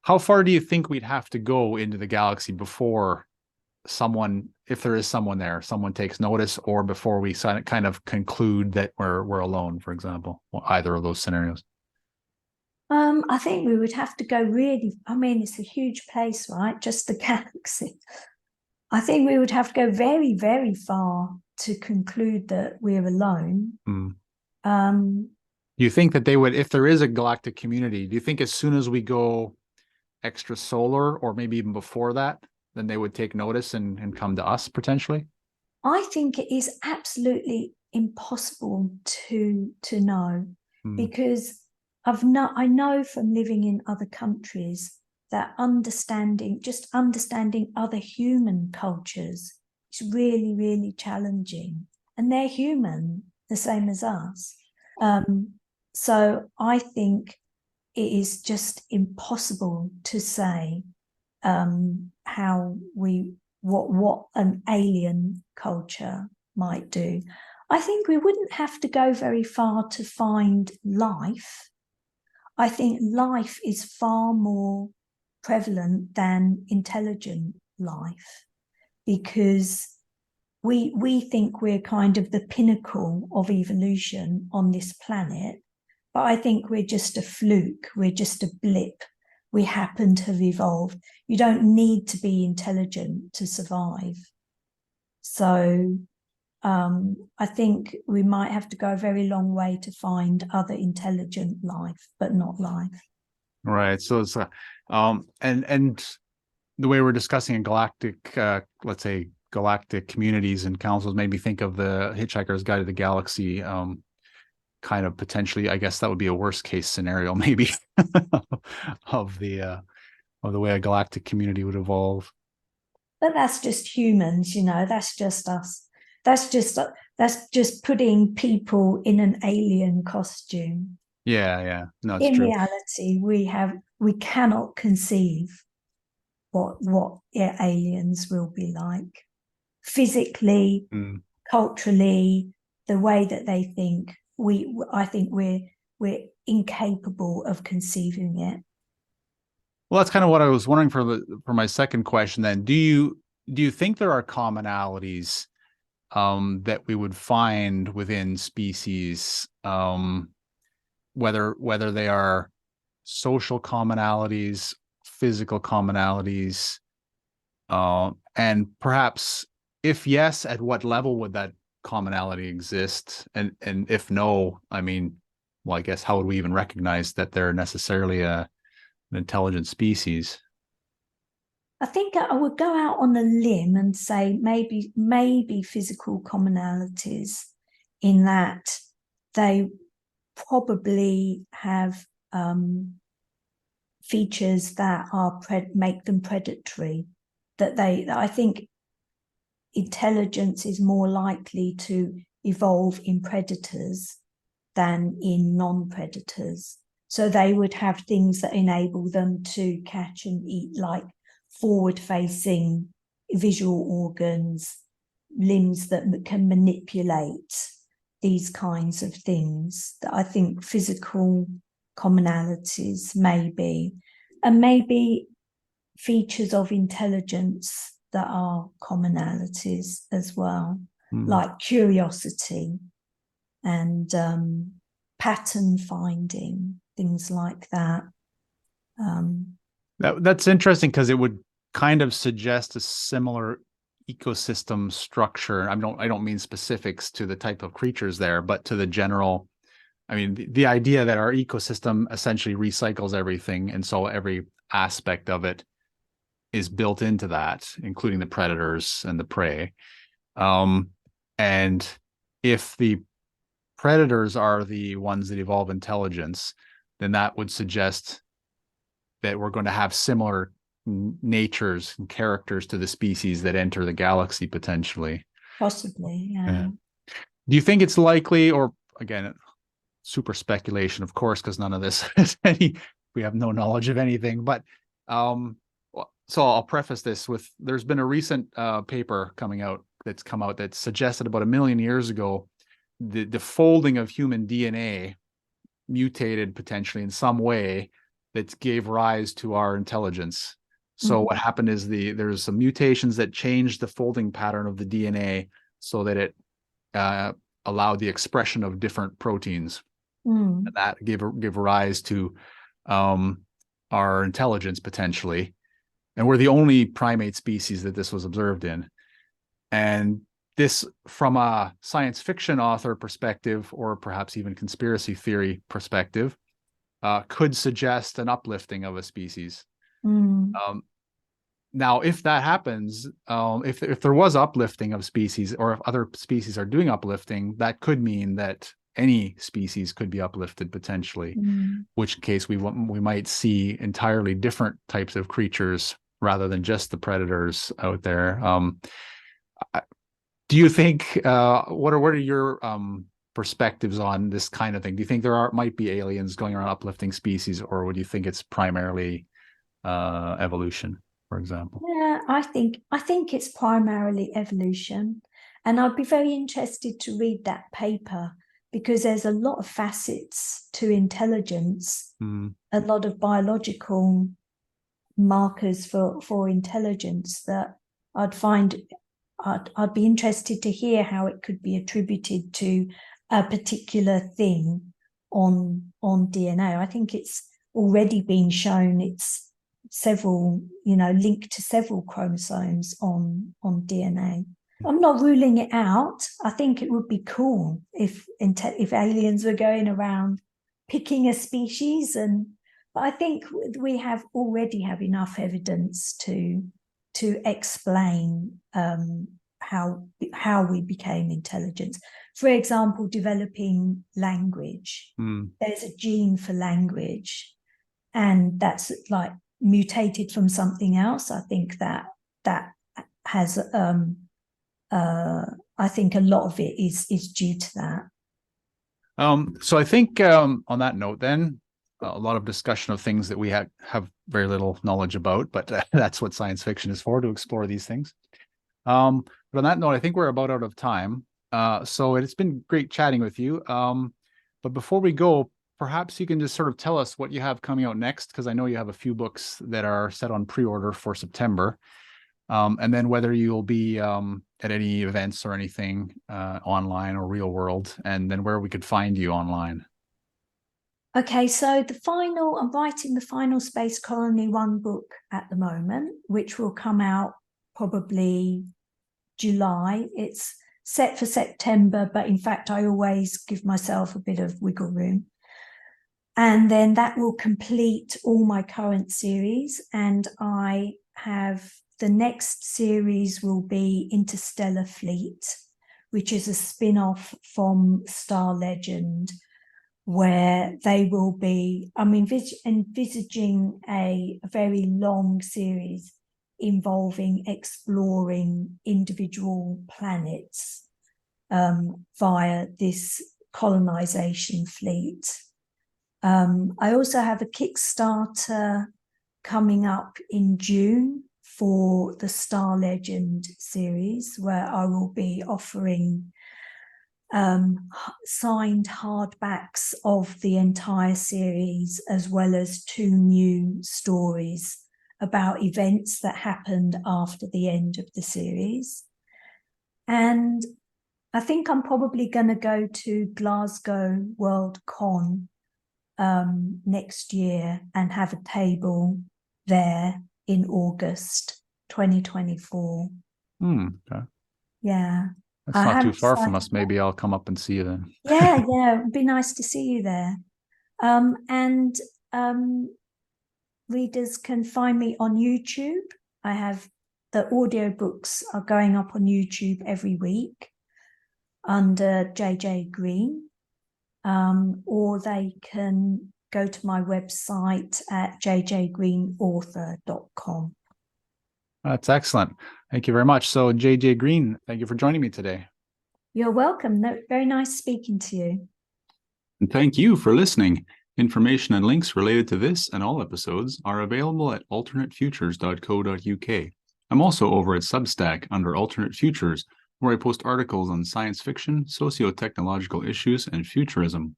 how far do you think we'd have to go into the galaxy before someone, if there is someone there, someone takes notice, or before we kind of conclude that we're alone, for example, either of those scenarios? I think we would have to go really, I mean, it's a huge place, right? Just the galaxy. I think we would have to go very, very far to conclude that we're alone. Do you think that they would, if there is a galactic community, do you think as soon as we go extrasolar, or maybe even before that, then they would take notice and come to us potentially? I think it is absolutely impossible to know, because I know from living in other countries that understanding other human cultures is really, really challenging, and they're human the same as us. So I think it is just impossible to say what an alien culture might do. I think we wouldn't have to go very far to find life. I think life is far more prevalent than intelligence. life, because we think we're kind of the pinnacle of evolution on this planet, but I think we're just a fluke, we're just a blip. We happen to have evolved. You don't need to be intelligent to survive. So I think we might have to go a very long way to find other intelligent life, but not life. Right. So it's and the way we're discussing in galactic, let's say galactic communities and councils, made me think of the Hitchhiker's Guide to the Galaxy. Kind of potentially, I guess that would be a worst case scenario, maybe, of the way a galactic community would evolve. But that's just humans, that's just us. That's just putting people in an alien costume. Yeah. No, it's In true. reality, we cannot conceive what aliens will be like physically, culturally, the way that they think. I think we're incapable of conceiving it. Well, that's kind of what I was wondering for my second question. Then, do you think there are commonalities that we would find within species, whether they are social commonalities, physical commonalities, and perhaps if yes, at what level would that commonality exist? And if no, I mean, well, I guess how would we even recognize that they're necessarily an intelligent species? I think I would go out on a limb and say maybe physical commonalities, in that they probably have features that make them predatory. That I think intelligence is more likely to evolve in predators than in non-predators. So they would have things that enable them to catch and eat, like forward-facing visual organs, limbs that can manipulate these kinds of things. That I think physical commonalities maybe, and maybe features of intelligence that are commonalities as well, like curiosity and pattern finding, things like that. That's interesting, because it would kind of suggest a similar ecosystem structure. I don't mean specifics to the type of creatures there, but to the general. I mean, the idea that our ecosystem essentially recycles everything, and so every aspect of it is built into that, including the predators and the prey. And if the predators are the ones that evolve intelligence, then that would suggest that we're going to have similar natures and characters to the species that enter the galaxy potentially. Possibly, yeah. Do you think it's likely, or again, super speculation, of course, because none of this is we have no knowledge of anything, but so I'll preface this with, there's been a recent paper that's come out that suggested about 1 million years ago, the folding of human DNA mutated potentially in some way that gave rise to our intelligence. So what happened is there's some mutations that changed the folding pattern of the DNA so that it allowed the expression of different proteins. And that gave rise to our intelligence potentially. And we're the only primate species that this was observed in. And this, from a science fiction author perspective, or perhaps even conspiracy theory perspective, could suggest an uplifting of a species. Now, if that happens, if there was uplifting of species, or if other species are doing uplifting, that could mean that any species could be uplifted potentially, which case we might see entirely different types of creatures rather than just the predators out there. Do you think, what are your perspectives on this kind of thing? Do you think there might be aliens going around uplifting species, or would you think it's primarily evolution, for example? Yeah, I think it's primarily evolution, and I'd be very interested to read that paper, because there's a lot of facets to intelligence, a lot of biological markers for intelligence that I'd be interested to hear how it could be attributed to a particular thing on DNA. I think it's already been shown it's several, linked to several chromosomes on DNA. I'm not ruling it out. I think it would be cool if aliens were going around picking a species, but I think we already have enough evidence to explain how we became intelligent. For example, developing language. There's a gene for language, and that's like mutated from something else. I think that has I think a lot of it is due to that. So I think on that note, then a lot of discussion of things that we have very little knowledge about, but that's what science fiction is for, to explore these things. But on that note, I think we're about out of time. So it's been great chatting with you. But before we go, perhaps you can just sort of tell us what you have coming out next, because I know you have a few books that are set on pre-order for September. And then whether you'll be at any events or anything online or real world, and then where we could find you online. Okay, so I'm writing the final Space Colony 1 book at the moment, which will come out probably July. It's set for September, but in fact, I always give myself a bit of wiggle room. And then that will complete all my current series. And I have the next series will be Interstellar Fleet, which is a spin-off from Star Legend, where they will be, I'm envisaging a very long series involving exploring individual planets via this colonization fleet. I also have a Kickstarter coming up in June for the Star Legend series, where I will be offering signed hardbacks of the entire series, as well as 2 new stories about events that happened after the end of the series. And I think I'm probably going to go to Glasgow World Con next year and have a table there in August 2024. Okay. Yeah. That's not too far from us. Maybe I'll come up and see you then. Yeah, it'd be nice to see you there. And readers can find me on YouTube. I have the audiobooks are going up on YouTube every week under JJ Green, or they can go to my website at jjgreenauthor.com. That's excellent. Thank you very much. So JJ Green, thank you for joining me today. You're welcome. Very nice speaking to you. And thank you for listening. Information and links related to this and all episodes are available at alternatefutures.co.uk. I'm also over at Substack under Alternate Futures, where I post articles on science fiction, socio-technological issues, and futurism.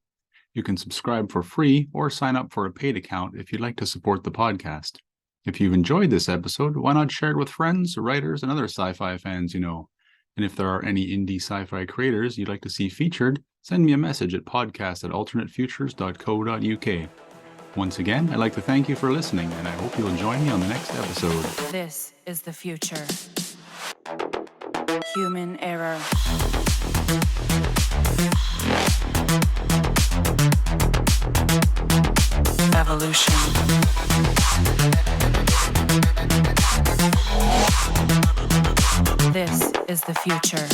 You can subscribe for free or sign up for a paid account if you'd like to support the podcast. If you've enjoyed this episode, why not share it with friends, writers, and other sci-fi fans you know? And if there are any indie sci-fi creators you'd like to see featured, send me a message at podcast@alternatefutures.co.uk. Once again, I'd like to thank you for listening, and I hope you'll join me on the next episode. This is the future. Human error. Evolution. This is the future.